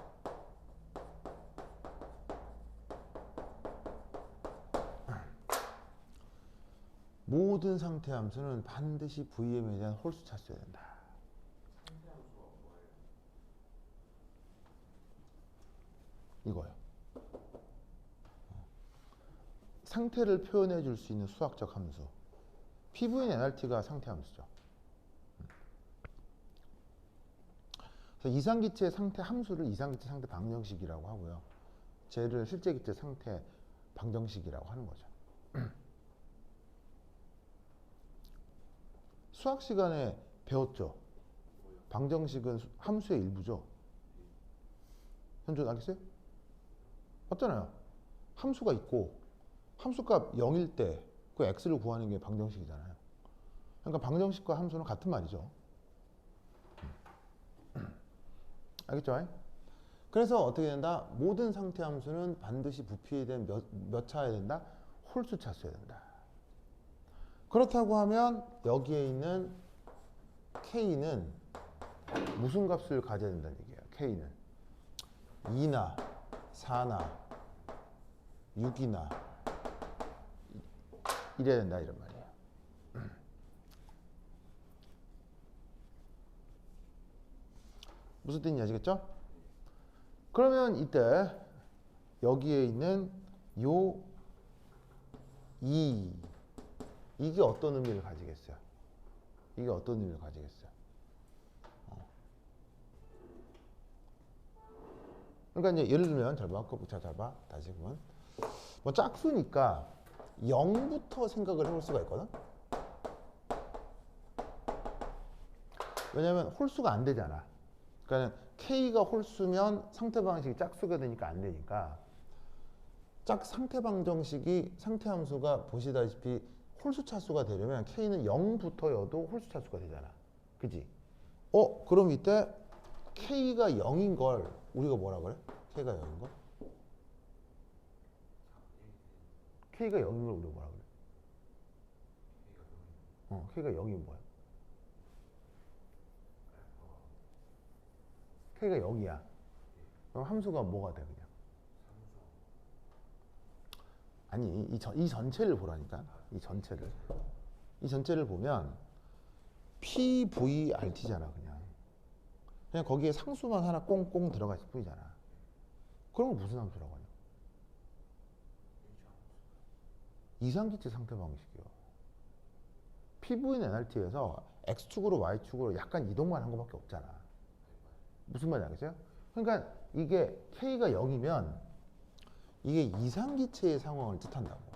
S1: 모든 상태 함수는 반드시 VM에 대한 홀수 차수여야 된다. 이거요. 상태를 표현해 줄 수 있는 수학적 함수. PVN NRT가 상태 함수죠. 그래서 이상기체 상태 함수를 이상기체 상태 방정식이라고 하고요. 쟤를 실제기체 상태 방정식이라고 하는 거죠. 수학 시간에 배웠죠. 방정식은 함수의 일부죠. 현준 알겠어요? 맞잖아요. 함수가 있고 함수값 0일 때 그 x를 구하는 게 방정식이잖아요. 그러니까 방정식과 함수는 같은 말이죠. 알겠죠? 그래서 어떻게 된다? 모든 상태 함수는 반드시 부피에 대한 몇 차여야 된다? 홀수 차수여야 된다. 그렇다고 하면 여기에 있는 k는 무슨 값을 가져야 된다는 얘기예요. k는 2나 4나 6이나 이래야 된다 이런 말이에요. 무슨 뜻인지 아시겠죠? 그러면 이때 여기에 있는 요 2 이게 어떤 의미를 가지겠어요? 이게 어떤 의미를 가지겠어요? 그러니까 이제 예를 들면 잘 봐. 다시 보면 뭐 짝수니까 0부터 생각을 해볼 수가 있거든. 왜냐면 홀수가 안 되잖아. 그러니까 k가 홀수면 상태 방정식이 짝수가 되니까 안 되니까 상태 방정식이 상태 함수가 보시다시피 홀수 차수가 되려면 k는 0부터여도 홀수 차수가 되잖아. 그지? 그럼 이때 k가 0인 걸 우리가 뭐라 그래? k가 0인 걸? K가 0인 걸 우리가 뭐라 그래? K가 0이면 뭐야? K가 0이야. 그럼 함수가 뭐가 돼 그냥? 아니 이 전체를 보라니까. 이 전체를 보면 PVRT잖아 그냥 거기에 상수만 하나 꽁꽁 들어가 있을 뿐이잖아. 그럼 무슨 함수라고 하냐? 이상기체 상태 방식이요. PV는 NRT에서 X축으로 Y축으로 약간 이동만 한 것밖에 없잖아. 무슨 말인지 알겠어요? 그러니까 이게 K가 0이면 이게 이상기체의 상황을 뜻한다고.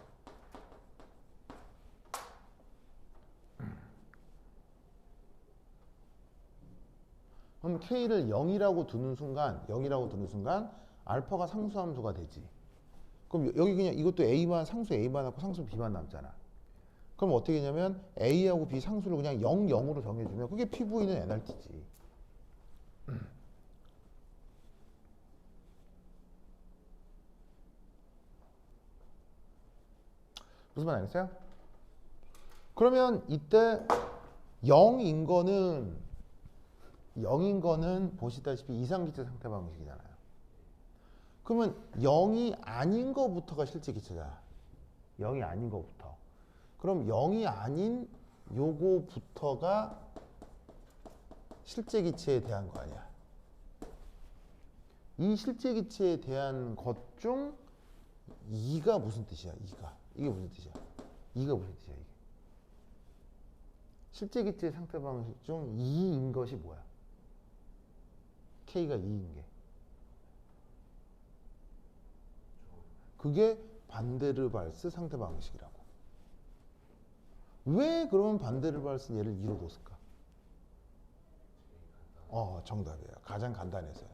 S1: 그럼 K를 0이라고 두는 순간 알파가 상수함수가 되지. 그럼 여기 그냥 이것도 A만 상수 A만 하고 상수 B만 남잖아. 그럼 어떻게 되냐면 A하고 B 상수를 그냥 0, 0으로 정해주면 그게 PV는 NRT지. 무슨 말 알겠어요? 그러면 이때 0인 거는 보시다시피 이상기체 상태 방식이잖아요. 그러면 0이 아닌 거부터가 실제 기체잖아. 0이 아닌 거부터. 그럼 0이 아닌 요거부터가 실제 기체에 대한 거 아니야. 이 실제 기체에 대한 것 중 2가 무슨 뜻이야? 2가. 이게 무슨 뜻이야? 2가 무슨 뜻이야? 이게. 실제 기체 상태 방식 중 2인 것이 뭐야? K가 2인 게. 그게 반데르발스 상태 방식이라고. 왜 그러면 반데르발스 얘를 2로 뒀을까? 정답이에요. 가장 간단해서요.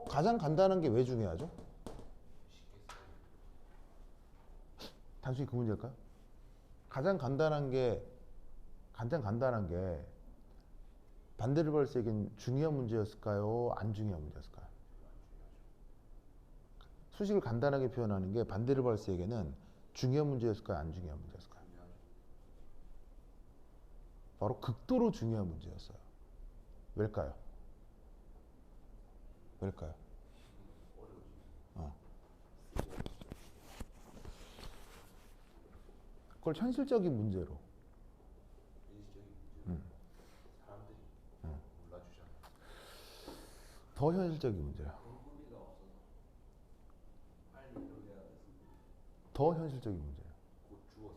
S1: 가장 간단한 게 왜 중요하죠? 단순히 그 문제일까요? 가장 간단한 게 반데르발스에겐 중요한 문제였을까요? 안 중요한 문제였을까요? 수식을 간단하게 표현하는 게 반데르발스에게는 중요한 문제였을까요? 안 중요한 문제였을까요? 바로 극도로 중요한 문제였어요. 왜일까요? 그걸 현실적인 문제로.
S2: 사람들이 몰라주잖아.
S1: 더 현실적인 문제야.
S2: 공급이가 없어서 빨리 이루어야 돼서
S1: 더 현실적인 문제야.
S2: 곧 죽어서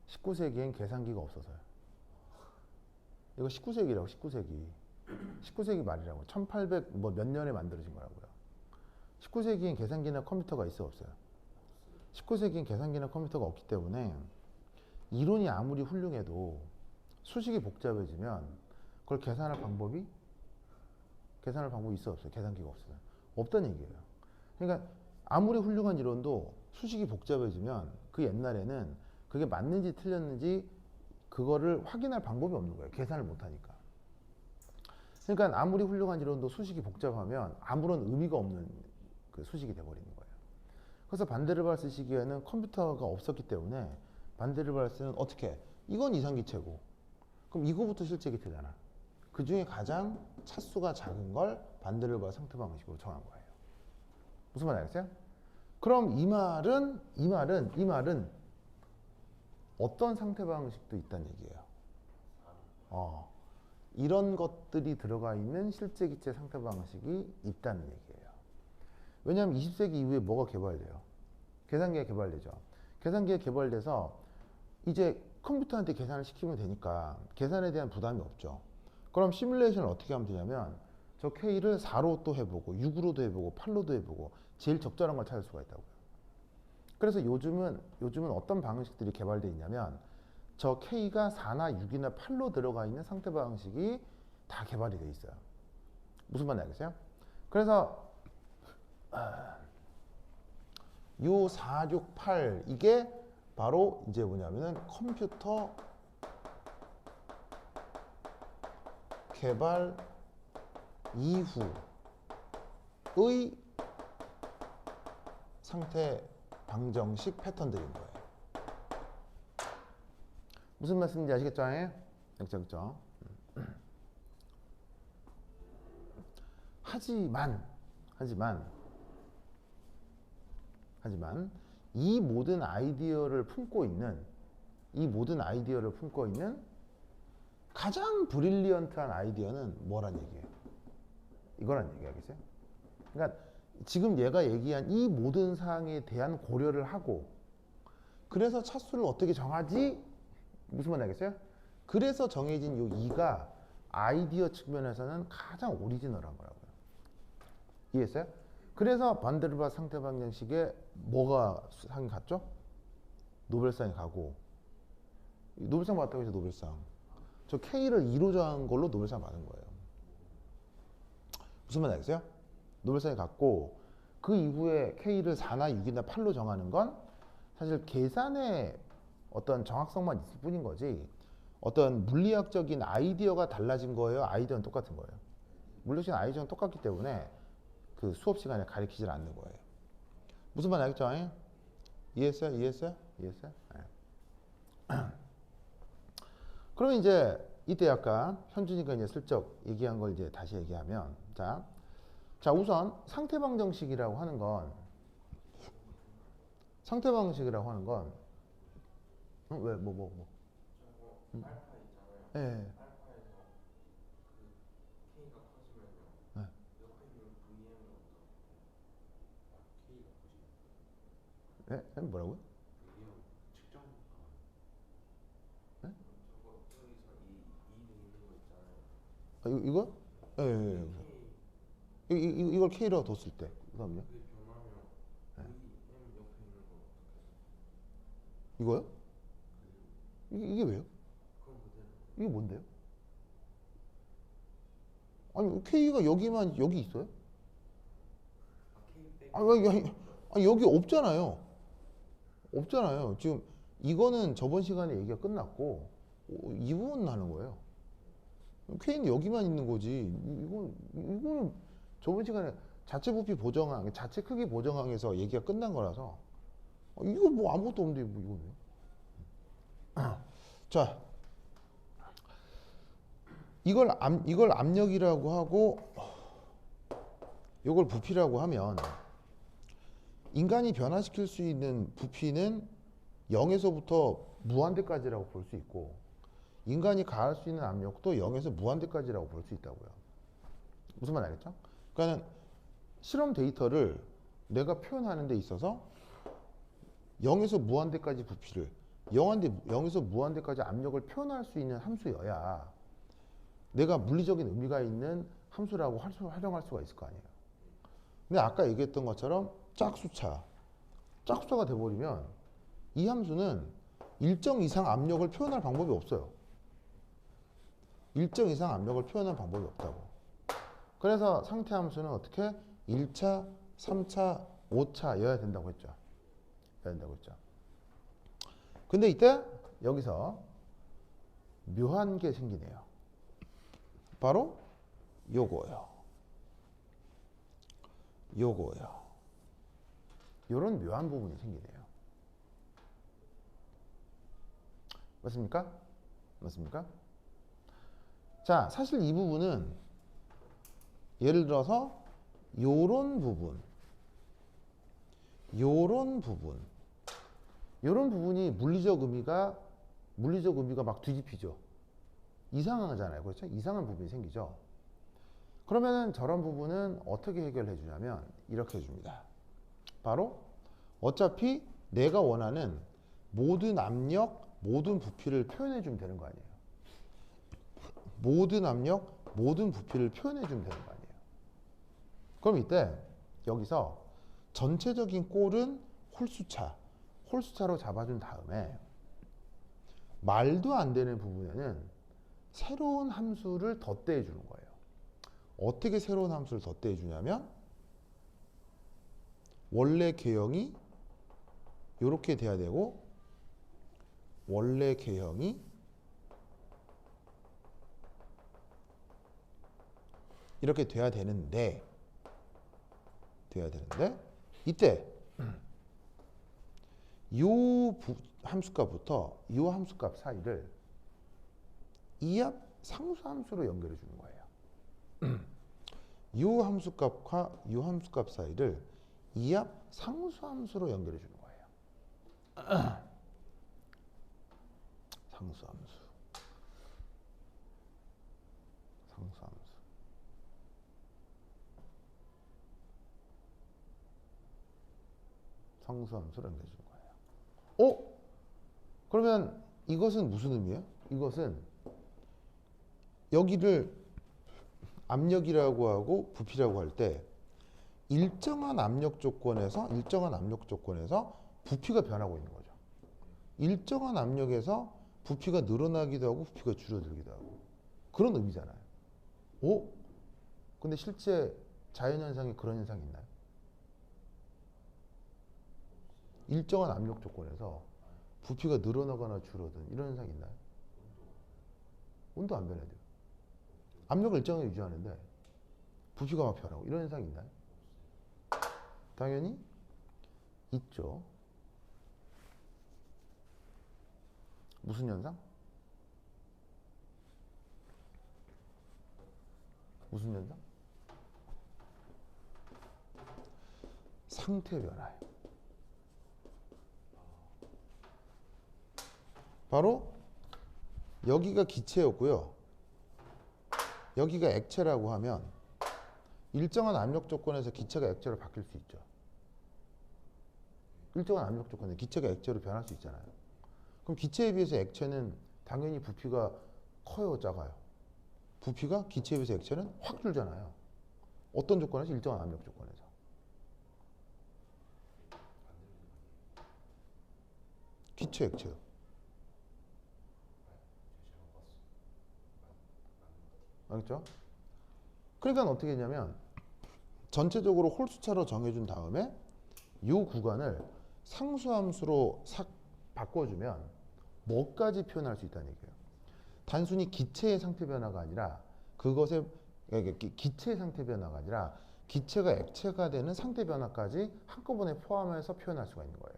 S1: 19세기엔 계산기가 없어서요. 이거 19세기라고 19세기. 19세기 말이라고. 1800 뭐 몇 년에 만들어진 거라고요. 19세기엔 계산기나 컴퓨터가 있어 없어요? 19세기엔 계산기나 컴퓨터가 없기 때문에 이론이 아무리 훌륭해도 수식이 복잡해지면 그걸 계산할 방법이 있어 없어요? 계산기가 없어요. 없다는 얘기예요. 그러니까 아무리 훌륭한 이론도 수식이 복잡해지면 그 옛날에는 그게 맞는지 틀렸는지 그거를 확인할 방법이 없는 거예요. 계산을 못하니까. 그러니까 아무리 훌륭한 이론도 수식이 복잡하면 아무런 의미가 없는 그 수식이 돼버리는 거예요. 그래서 반데르발스 시기에는 컴퓨터가 없었기 때문에 반데르발스는 어떻게? 이건 이상기체고 그럼 이거부터 실제 기체잖아. 그 중에 가장 차수가 작은 걸 반데르발스 상태 방식으로 정한 거예요. 무슨 말인지 알겠어요? 그럼 이 말은 어떤 상태 방식도 있다는 얘기예요. 이런 것들이 들어가 있는 실제 기체 상태 방식이 있다는 얘기예요. 왜냐하면 20세기 이후에 뭐가 개발돼요? 계산기가 개발되죠. 계산기가 개발돼서 이제 컴퓨터한테 계산을 시키면 되니까 계산에 대한 부담이 없죠. 그럼 시뮬레이션을 어떻게 하면 되냐면 저 K를 4로 또 해보고 6으로도 해보고 8로도 해보고 제일 적절한 걸 찾을 수가 있다고요. 그래서 요즘은 어떤 방식들이 개발되어 있냐면 저 K가 4나 6이나 8로 들어가 있는 상태 방식이 다 개발이 되어 있어요. 무슨 말인지 알겠어요? 그래서 요 4, 6, 8 이게 바로 이제 뭐냐면은 컴퓨터 개발 이후 상태 방정식 패턴들인 거예요. 무슨 말씀인지 아시겠죠? 그렇죠? 하지만 이 모든 아이디어를 품고 있는 가장 브릴리언트한 아이디어는 뭐란 얘기예요? 이거란 얘기하겠어요? 그러니까 지금 얘가 얘기한 이 모든 사항에 대한 고려를 하고 그래서 차수를 어떻게 정하지? 무슨 말 알겠어요? 그래서 정해진 요 2가 아이디어 측면에서는 가장 오리지널한 거라고요. 이해했어요? 그래서 반데르바 상태 방정식에 뭐가 상이 갔죠? 노벨상이 가고 노벨상 받았다고 해서 노벨상 저 K를 2로 정한 걸로 노벨상 받은 거예요. 무슨 말 알겠어요? 노벨상이 갔고 그 이후에 K를 4나 6이나 8로 정하는 건 사실 계산의 어떤 정확성만 있을 뿐인 거지 어떤 물리학적인 아이디어가 달라진 거예요? 아이디어는 똑같은 거예요? 물리적인 아이디어는 똑같기 때문에 그 수업 시간에 가르치질 않는 거예요. 무슨 말 알겠죠? 이해했어요? 네. 그러면 이제 이때 약간 현준이가 이제 슬쩍 얘기한 걸 이제 다시 얘기하면 자 우선 상태방정식이라고 하는 건 왜 뭐?
S2: 알파 있잖아요.
S1: 네.
S2: 알파에서 그 K가 커지면요.
S1: 네.
S2: 옆에 있는 VM은 어떤? K가 커지면.
S1: 네? 뭐라고요?
S2: VM 측정.
S1: 네?
S2: 저거 여기서 이 있는 거 있잖아요.
S1: 이거? 네. 이걸 K로 뒀을 때 그다음요?
S2: 그게 변하면 VM 옆에 있는 건 어떻게 돼요?
S1: 이거요? 이게 왜요?
S2: 그건 그대로.
S1: 이게 뭔데요? 아니 K가 여기 있어요?
S2: K
S1: 아니 여기 없잖아요. 지금 이거는 저번 시간에 얘기가 끝났고 이 부분 하는 거예요. K는 여기만 있는 거지. 이거는 저번 시간에 자체 부피 보정항, 자체 크기 보정항에서 얘기가 끝난 거라서 이거 뭐 아무것도 없는데 뭐 이거는. 자, 이걸 압력이라고 하고 이걸 부피라고 하면 인간이 변화시킬 수 있는 부피는 0에서부터 무한대까지라고 볼 수 있고 인간이 가할 수 있는 압력도 0에서 무한대까지라고 볼 수 있다고요. 무슨 말 알겠죠? 그러니까 실험 데이터를 내가 표현하는 데 있어서 0에서 무한대까지 부피를 0에서 무한대까지 압력을 표현할 수 있는 함수여야 내가 물리적인 의미가 있는 함수라고 활용할 수가 있을 거 아니에요. 근데 아까 얘기했던 것처럼 짝수차가 돼버리면 이 함수는 일정 이상 압력을 표현할 방법이 없어요. 일정 이상 압력을 표현할 방법이 없다고. 그래서 상태 함수는 어떻게 1차, 3차, 5차여야 된다고 했죠. 근데 이때 여기서 묘한 게 생기네요. 바로 요거요. 요런 묘한 부분이 생기네요. 맞습니까? 자, 사실 이 부분은 예를 들어서 요런 부분이 물리적 의미가 막 뒤집히죠. 이상하잖아요. 그렇죠? 이상한 부분이 생기죠. 그러면은 저런 부분은 어떻게 해결해 주냐면 이렇게 해줍니다. 바로 어차피 내가 원하는 모든 압력, 모든 부피를 표현해 주면 되는 거 아니에요. 모든 압력, 모든 부피를 표현해 주면 되는 거 아니에요. 그럼 이때 여기서 전체적인 꼴은 홀수차로 잡아준 다음에 말도 안 되는 부분에는 새로운 함수를 덧대해 주는 거예요. 어떻게 새로운 함수를 덧대해 주냐면 원래 개형이 이렇게 돼야 되고 원래 개형이 이렇게 돼야 되는데 돼야 되는데 이때 요 함수값부터 요 함수값 사이를 이합 상수함수로 연결해 주는 거예요. 요 함수값과 요 함수값 사이를 이합 상수함수로 연결해 주는 거예요. 상수함수. 상수함수. 상수함수로 연결해 주는 거예요. 그러면 이것은 무슨 의미예요? 이것은 여기를 압력이라고 하고 부피라고 할 때 일정한 압력 조건에서 부피가 변하고 있는 거죠. 일정한 압력에서 부피가 늘어나기도 하고 부피가 줄어들기도 하고 그런 의미잖아요. 근데 실제 자연현상에 그런 현상이 있나요? 일정한 압력 조건에서 부피가 늘어나거나 줄어든 이런 현상이 있나요? 온도 안 변해야 돼요. 압력을 일정하게 유지하는데 부피가 막 변하고 이런 현상이 있나요? 당연히 있죠. 무슨 현상? 무슨 현상? 상태 변화예요. 바로 여기가 기체였고요. 여기가 액체라고 하면 일정한 압력 조건에서 기체가 액체로 바뀔 수 있죠. 일정한 압력 조건에 기체가 액체로 변할 수 있잖아요. 그럼 기체에 비해서 액체는 당연히 부피가 커요, 작아요? 부피가 기체에 비해서 액체는 확 줄잖아요. 어떤 조건에서? 일정한 압력 조건에서. 기체, 액체요. 알겠죠? 그러니까 어떻게 했냐면 전체적으로 홀수차로 정해준 다음에 이 구간을 상수함수로 싹 바꿔주면 뭐까지 표현할 수 있다는 얘기예요. 단순히 기체의 상태 변화가 아니라 그것의 기체의 상태 변화가 아니라 기체가 액체가 되는 상태 변화까지 한꺼번에 포함해서 표현할 수가 있는 거예요.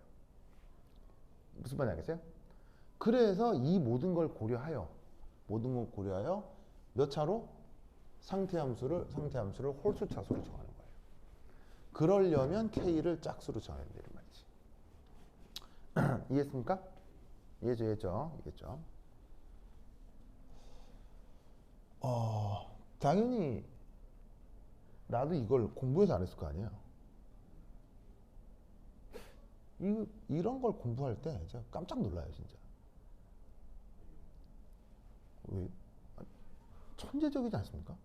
S1: 무슨 말인지 알겠어요? 그래서 이 모든 걸 고려하여 몇 차로? 상태함수를 홀수 차수로 정하는 거예요. 그러려면 K를 짝수로 정해야 된다는 말이지. 이해했습니까? 이해했죠? 당연히 나도 이걸 공부해서 안 했을 거 아니에요. 이런 걸 공부할 때 진짜 깜짝 놀라요, 진짜. 왜? 천재적이지 않습니까?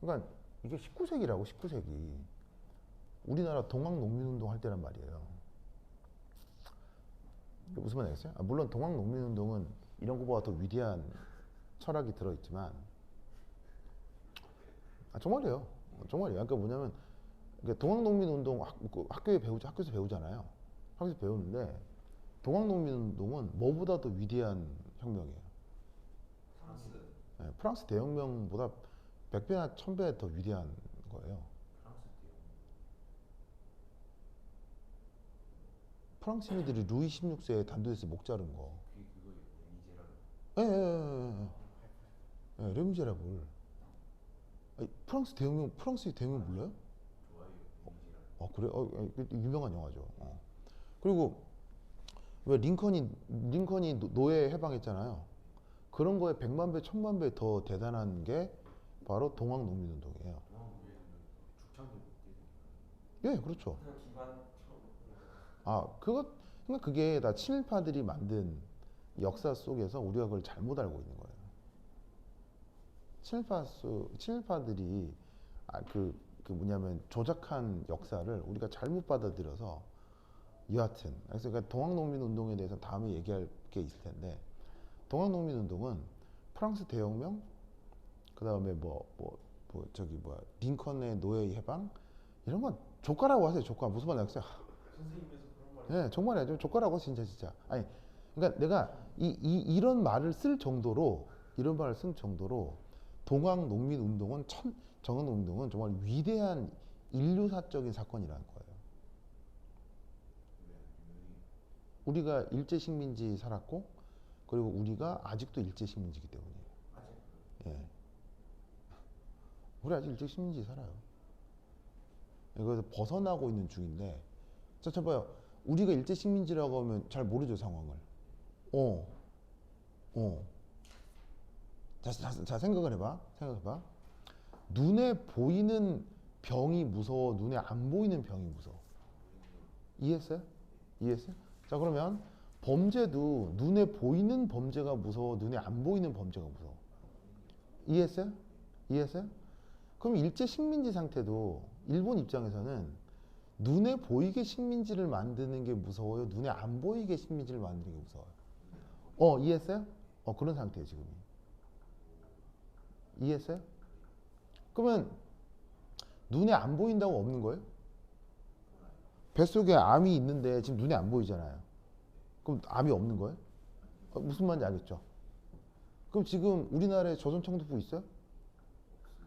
S1: 그러니까 이게 19세기라고 19세기 우리나라 동학농민운동 할 때란 말이에요. 무슨 말인지 알겠어요? 물론 동학농민운동은 이런 것보다 더 위대한 철학이 들어있지만 정말이에요. 그러니까 뭐냐면 동학농민운동 학교에서 배우잖아요. 학교에서 배우는데 동학농민운동은 뭐보다 더 위대한 혁명이에요. 프랑스 대혁명보다 100배나 1000배 더 위대한 거예요. 프랑스 인들이 루이 16세에 단도에서 목 자른 거. 레미제라블. 프랑스 대혁명 몰라요? 그래? 유명한 영화죠. 그리고 왜 링컨이 노예 해방했잖아요. 그런 거에 100만 배, 1000만 배 더 대단한 게 바로 동학농민운동이에요. 예, 그렇죠. 그러니까 그게 다 친일파들이 만든 역사 속에서 우리가 그걸 잘못 알고 있는 거예요. 친일파들이 뭐냐면 조작한 역사를 우리가 잘못 받아들여서 여하튼 그래서 동학농민운동에 대해서 다음에 얘기할 게 있을 텐데 동학농민운동은 프랑스 대혁명 그 다음에 링컨의 노예 해방 이런 건 조카라고 하세요. 조카 무슨 말인지 알겠어요?
S2: 선생님께서 그런 말.
S1: 네, 정말이죠. 조카라고 진짜. 아니, 그러니까 내가 이런 말을 쓸 정도로 동학농민운동은 정말 위대한 인류사적인 사건이라는 거예요. 우리가 일제 식민지 살았고 그리고 우리가 아직도 일제 식민지이기 때문이에요. 예. 우리 아직 일제 식민지 살아요. 이거에서 벗어나고 있는 중인데, 자, 봐요. 우리가 일제 식민지라고 하면 잘 모르죠, 상황을. 어, 어. 자, 생각을 해봐. 생각해봐. 눈에 보이는 병이 무서워, 눈에 안 보이는 병이 무서워. 이해했어요? 이해했어요? 자, 그러면 범죄도 눈에 보이는 범죄가 무서워, 눈에 안 보이는 범죄가 무서워. 이해했어요? 이해했어요? 그럼 일제 식민지 상태도 일본 입장에서는 눈에 보이게 식민지를 만드는 게 무서워요? 눈에 안 보이게 식민지를 만드는 게 무서워요? 이해했어요? 그런 상태예요, 지금. 이해했어요? 그러면 눈에 안 보인다고 없는 거예요? 뱃속에 암이 있는데 지금 눈에 안 보이잖아요. 그럼 암이 없는 거예요? 무슨 말인지 알겠죠? 그럼 지금 우리나라에 조선청도부 있어요?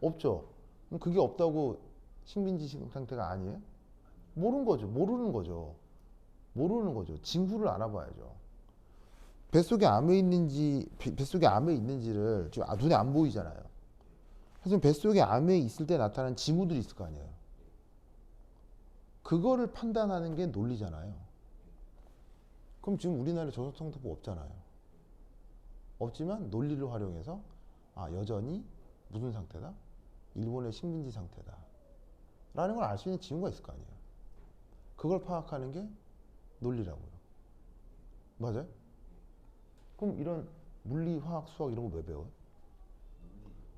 S1: 없죠. 그럼 그게 없다고 식민지 상태가 아니에요? 모르는 거죠. 모르는 거죠. 모르는 거죠. 징후를 알아봐야죠. 뱃속에 암이 있는지를 지금 눈에 안 보이잖아요. 그래서 뱃속에 암이 있을 때 나타나는 징후들이 있을 거 아니에요. 그거를 판단하는 게 논리잖아요. 그럼 지금 우리나라에 조선청도부 없잖아요. 없지만 논리를 활용해서 여전히 무슨 상태다? 일본의 식민지 상태다. 라는 걸 알 수 있는 징후가 있을 거 아니에요. 그걸 파악하는 게 논리라고요. 맞아요? 그럼 이런 물리, 화학, 수학 이런 거 왜 배워요?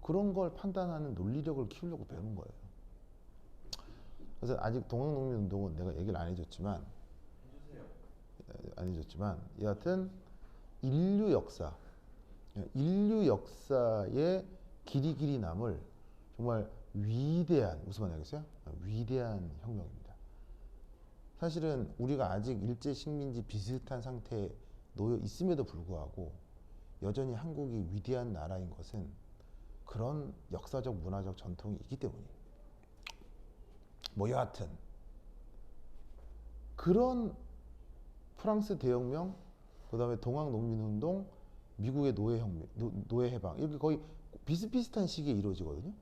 S1: 그런 걸 판단하는 논리력을 키우려고 배우는 거예요. 그래서 아직 동학농민운동은 내가 얘기를 안 해줬지만 여하튼 인류 역사의 길이 남을 정말 위대한, 무슨 말인지 알겠어요? 위대한 혁명입니다. 사실은 우리가 아직 일제 식민지 비슷한 상태에 놓여 있음에도 불구하고 여전히 한국이 위대한 나라인 것은 그런 역사적 문화적 전통이 있기 때문이에요. 여하튼 그런 프랑스 대혁명, 그 다음에 동학농민운동, 미국의 노예해방 이렇게 거의 비슷비슷한 시기에 이루어지거든요.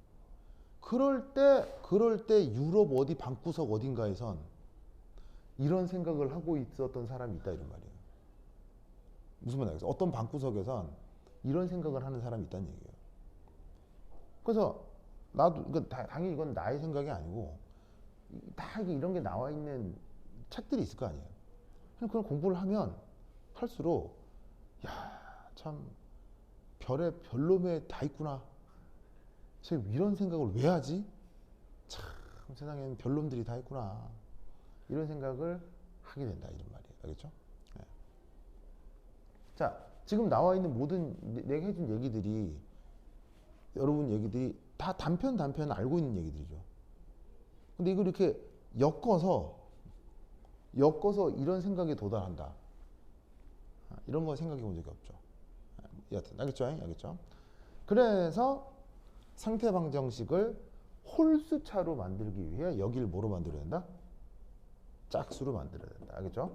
S1: 그럴 때 유럽 어디 방구석 어딘가에선 이런 생각을 하고 있었던 사람이 있다 이런 말이에요. 무슨 말인지 알겠어요? 어떤 방구석에선 이런 생각을 하는 사람이 있다는 얘기예요. 그래서 나도 당연히 이건 나의 생각이 아니고 다 이런 게 나와 있는 책들이 있을 거 아니에요. 그걸 공부를 하면 할수록 참 별놈에 다 있구나. 이런 생각을 왜 하지? 참 세상에는 별놈들이 다 있구나. 이런 생각을 하게 된다 이런 말이에요. 알겠죠? 네. 자, 지금 나와 있는 모든 내가 해준 얘기들이 여러분 얘기들이 다 단편 알고 있는 얘기들이죠. 근데 이걸 이렇게 엮어서 이런 생각에 도달한다. 이런 거 생각해 본 적이 없죠. 여하튼 알겠죠? 알겠죠? 그래서 상태 방정식을 홀수차로 만들기 위해 여기를 뭐로 만들어야 된다? 짝수로 만들어야 된다. 알겠죠?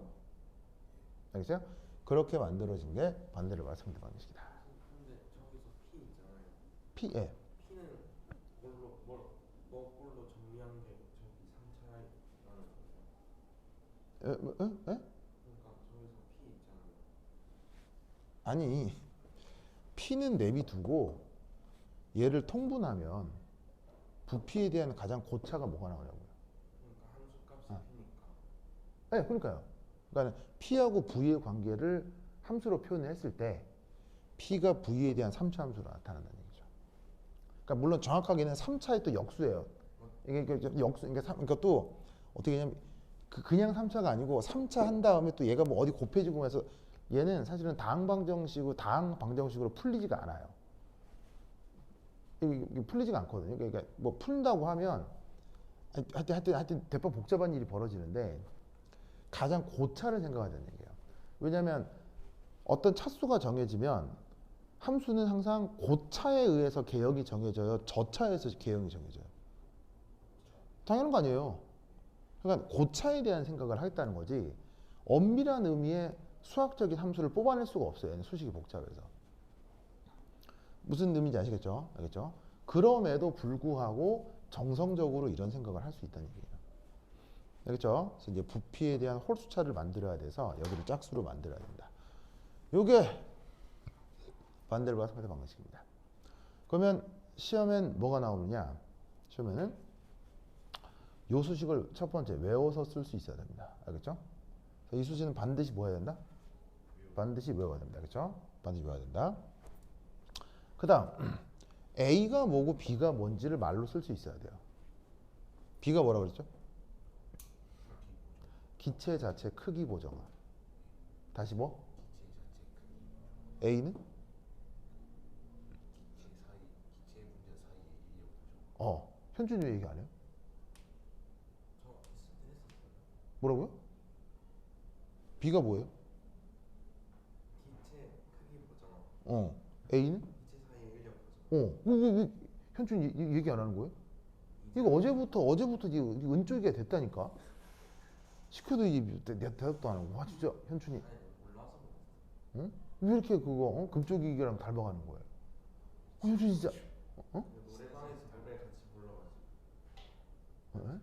S1: 알겠어요? 그렇게 만들어진 게 반대로 말 상태 방정식이다.
S2: 근데 저기서 P 있잖아요.
S1: P, 예.
S2: P는 뭘로 정리한 게 저기 3차라는 거죠?
S1: 예?
S2: 그러니까 저기서 P 있잖아요.
S1: 아니, P는 내비두고 얘를 통분하면 부피에 대한 가장 고차가 뭐가 나오냐고요.
S2: 그러니까 함수값이 P니까.
S1: 네, 그러니까요. 그러니까 P하고 V의 관계를 함수로 표현을 했을 때 P가 V에 대한 3차 함수로 나타난다는 얘기죠. 그러니까 물론 정확하게는 3차의 또 역수예요. 이게 역수, 그러니까 또 어떻게 하냐면 그냥 3차가 아니고 3차 한 다음에 또 얘가 뭐 어디 곱해지고 해서 얘는 사실은 다항 방정식으로 풀리지가 않아요. 이게 풀리지가 않거든요. 그러니까 뭐 푼다고 하면 하여튼 대파 복잡한 일이 벌어지는데 가장 고차를 생각하자는 얘기예요. 왜냐하면 어떤 차수가 정해지면 함수는 항상 고차에 의해서 개혁이 정해져요. 저차에서 개혁이 정해져요. 당연한 거 아니에요. 그러니까 고차에 대한 생각을 하겠다는 거지 엄밀한 의미의 수학적인 함수를 뽑아낼 수가 없어요. 얘는 수식이 복잡해서. 무슨 의미인지 아시겠죠? 알겠죠? 그럼에도 불구하고 정성적으로 이런 생각을 할 수 있다는 얘기예요. 알겠죠? 그래서 이제 부피에 대한 홀수차를 만들어야 돼서 여기를 짝수로 만들어야 된다. 요게 반델바 상대 방정식입니다. 그러면 시험엔 뭐가 나오느냐? 시험에는 요 수식을 첫 번째 외워서 쓸 수 있어야 됩니다. 알겠죠? 이 수식은 반드시 뭐 해야 된다? 반드시 외워야 됩니다. 그렇죠? 반드시 외워야 된다. 그 다음 A가 뭐고 B가 뭔지를 말로 쓸 수 있어야 돼요. B가 뭐라 그랬죠? 기체 자체 크기 보정하. 다시 뭐? A는? 현준이 왜 얘기 안 해요? 뭐라고요? B가 뭐예요?
S2: 기체 크기 보정.
S1: A는?
S2: 기체 사이의 인력 보정.
S1: 왜 현준이 얘기 안 하는 거예요? 이거 어제부터 이게 은쪽이가 됐다니까. 시켜도 이게 대답도 안 하고. 와 진짜 현준이.
S2: 몰라서
S1: 응? 왜 이렇게 그거 금쪽이랑 닮아가는 거예요? 현준이 진짜.
S2: 노래방에서 달달 같이 불러가지고.
S1: 에?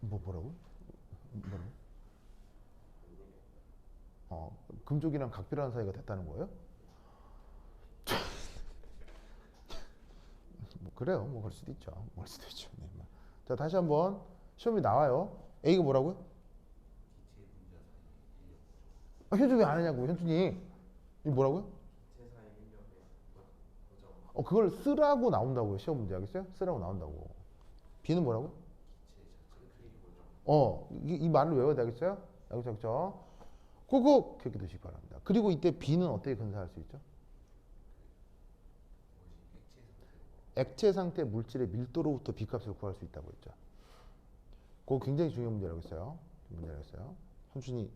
S1: 뭐라고? 뭐라고? 금쪽이랑 각별한 사이가 됐다는 거예요? 뭐 그래요. 뭐 그럴 수도 있죠. 뭐 그럴 수도 있죠. 네. 자 다시 한번 시험이 나와요. A가 뭐라고요? 현준이 왜 안 하냐고. 현준이 이 뭐라고요?
S2: 기체 사이의 인력의 보정.
S1: 그걸 쓰라고 나온다고요. 시험 문제 알겠어요? 쓰라고 나온다고. B는 뭐라고?
S2: 기체 자체 크기 보정.
S1: 이 말을 외워야 되겠어요? 알겠죠? 꾹꾹 기억해 두시기 바랍니다. 그리고 이때 B는 어떻게 근사할 수 있죠? 액체 상태 물질의 밀도로부터 B값을 구할 수 있다고 했죠. 그거 굉장히 중요한 문제라고 했어요. 현준이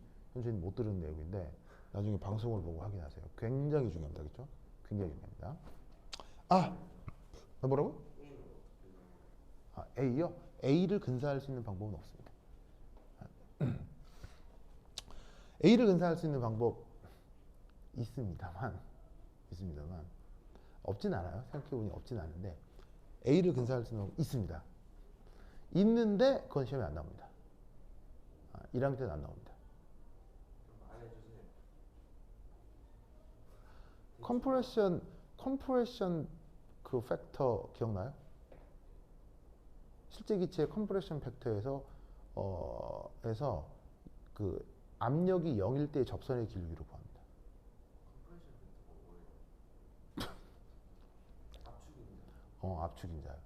S1: 못 들은 내용인데 나중에 방송을 보고 확인하세요. 굉장히 중요합니다. 그렇죠? 굉장히 중요합니다. 뭐라고? A요? A를 근사할 수 있는 방법은 없습니다. A를 근사할 수 있는 방법 있습니다만 없진 않아요. 생각해보니 없진 않은데 A를 근사할 수 있는 방법 있습니다. 있는데 그건 시험에 안 나옵니다. 1학년 때는 안 나옵니다.
S2: 알려주세요.
S1: 컴프레션 그 팩터 기억나요? 실제 기체의 컴프레션 팩터에서 에서 그 압력이 0일 때 접선의 기울기로 구합니다.
S2: 컴프레션 팩터가 뭐예요?
S1: 압축인자요.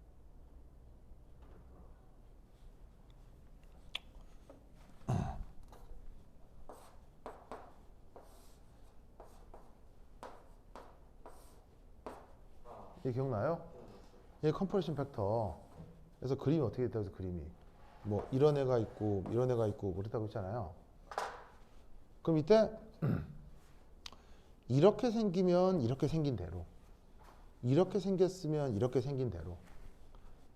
S1: 이게 기억나요? 이게 컴프레션 팩터. 그래서 그림이 어떻게 됐다고 해서 그림이 뭐 이런 애가 있고 이런 애가 있고 그렇다고 했잖아요. 그럼 이때 이렇게 생기면 이렇게 생긴 대로, 이렇게 생겼으면 이렇게 생긴 대로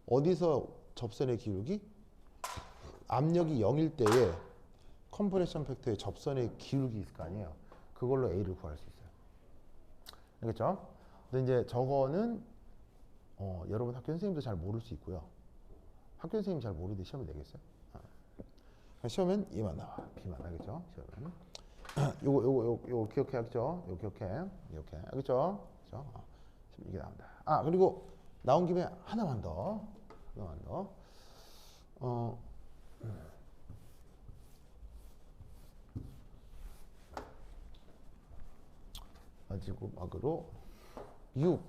S1: 어디서 접선의 기울기? 압력이 0일 때에 컴프레션 팩터의 접선의 기울기 있을 거 아니에요. 그걸로 A를 구할 수 있어요. 알겠죠? 근데 이제 저거는 여러분 학교 선생님도 잘 모를 수 있고요. 학교 선생님 잘 모르는데 시험에 내겠어요? 시험엔 E만 나와. B만. 알겠죠? 시험은 요거 기억해야겠죠? 요거 기억해. 알겠죠? 그렇죠? 이게 나온다. 그리고 나온 김에 하나만 더. 가지고 막으로 6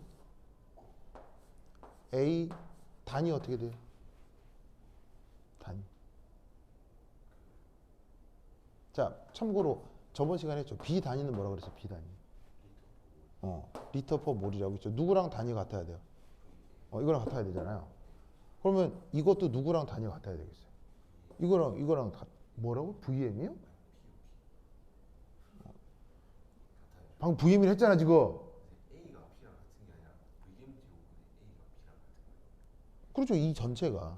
S1: A 단위 어떻게 돼요? 단위. 자, 참고로 저번 시간에 했죠. B 단위는 뭐라고 그랬어? B 단위. 리터 퍼 몰이라고 했죠. 누구랑 단위 같아야 돼요? 이거랑 같아야 되잖아요. 그러면 이것도 누구랑 단위가 같아야 되겠어요? 이거랑 뭐라고? VM이요? 방금 VM을 했잖아 지금.
S2: A가 P랑 같은 게 아니라 VM 제곱분의 A가 P랑 같은 거예요.
S1: 그렇죠. 이 전체가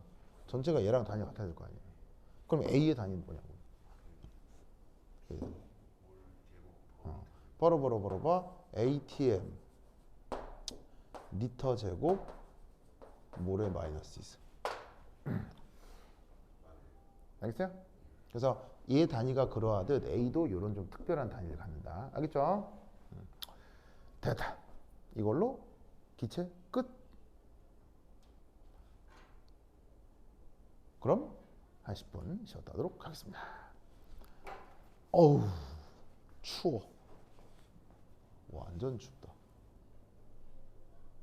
S1: 전체가 얘랑 단위가 같아야 될 거 아니에요. 그럼 A의 단위는 뭐냐고. 벌어봐 ATM 리터 제곱 몰에 마이너스 있어. 알겠어요? 그래서 얘 단위가 그러하듯 A도 이런 좀 특별한 단위를 갖는다. 알겠죠? 됐다. 이걸로 기체 끝. 그럼 한 10분 쉬었다 하도록 하겠습니다. 어우 추워. 완전 춥다.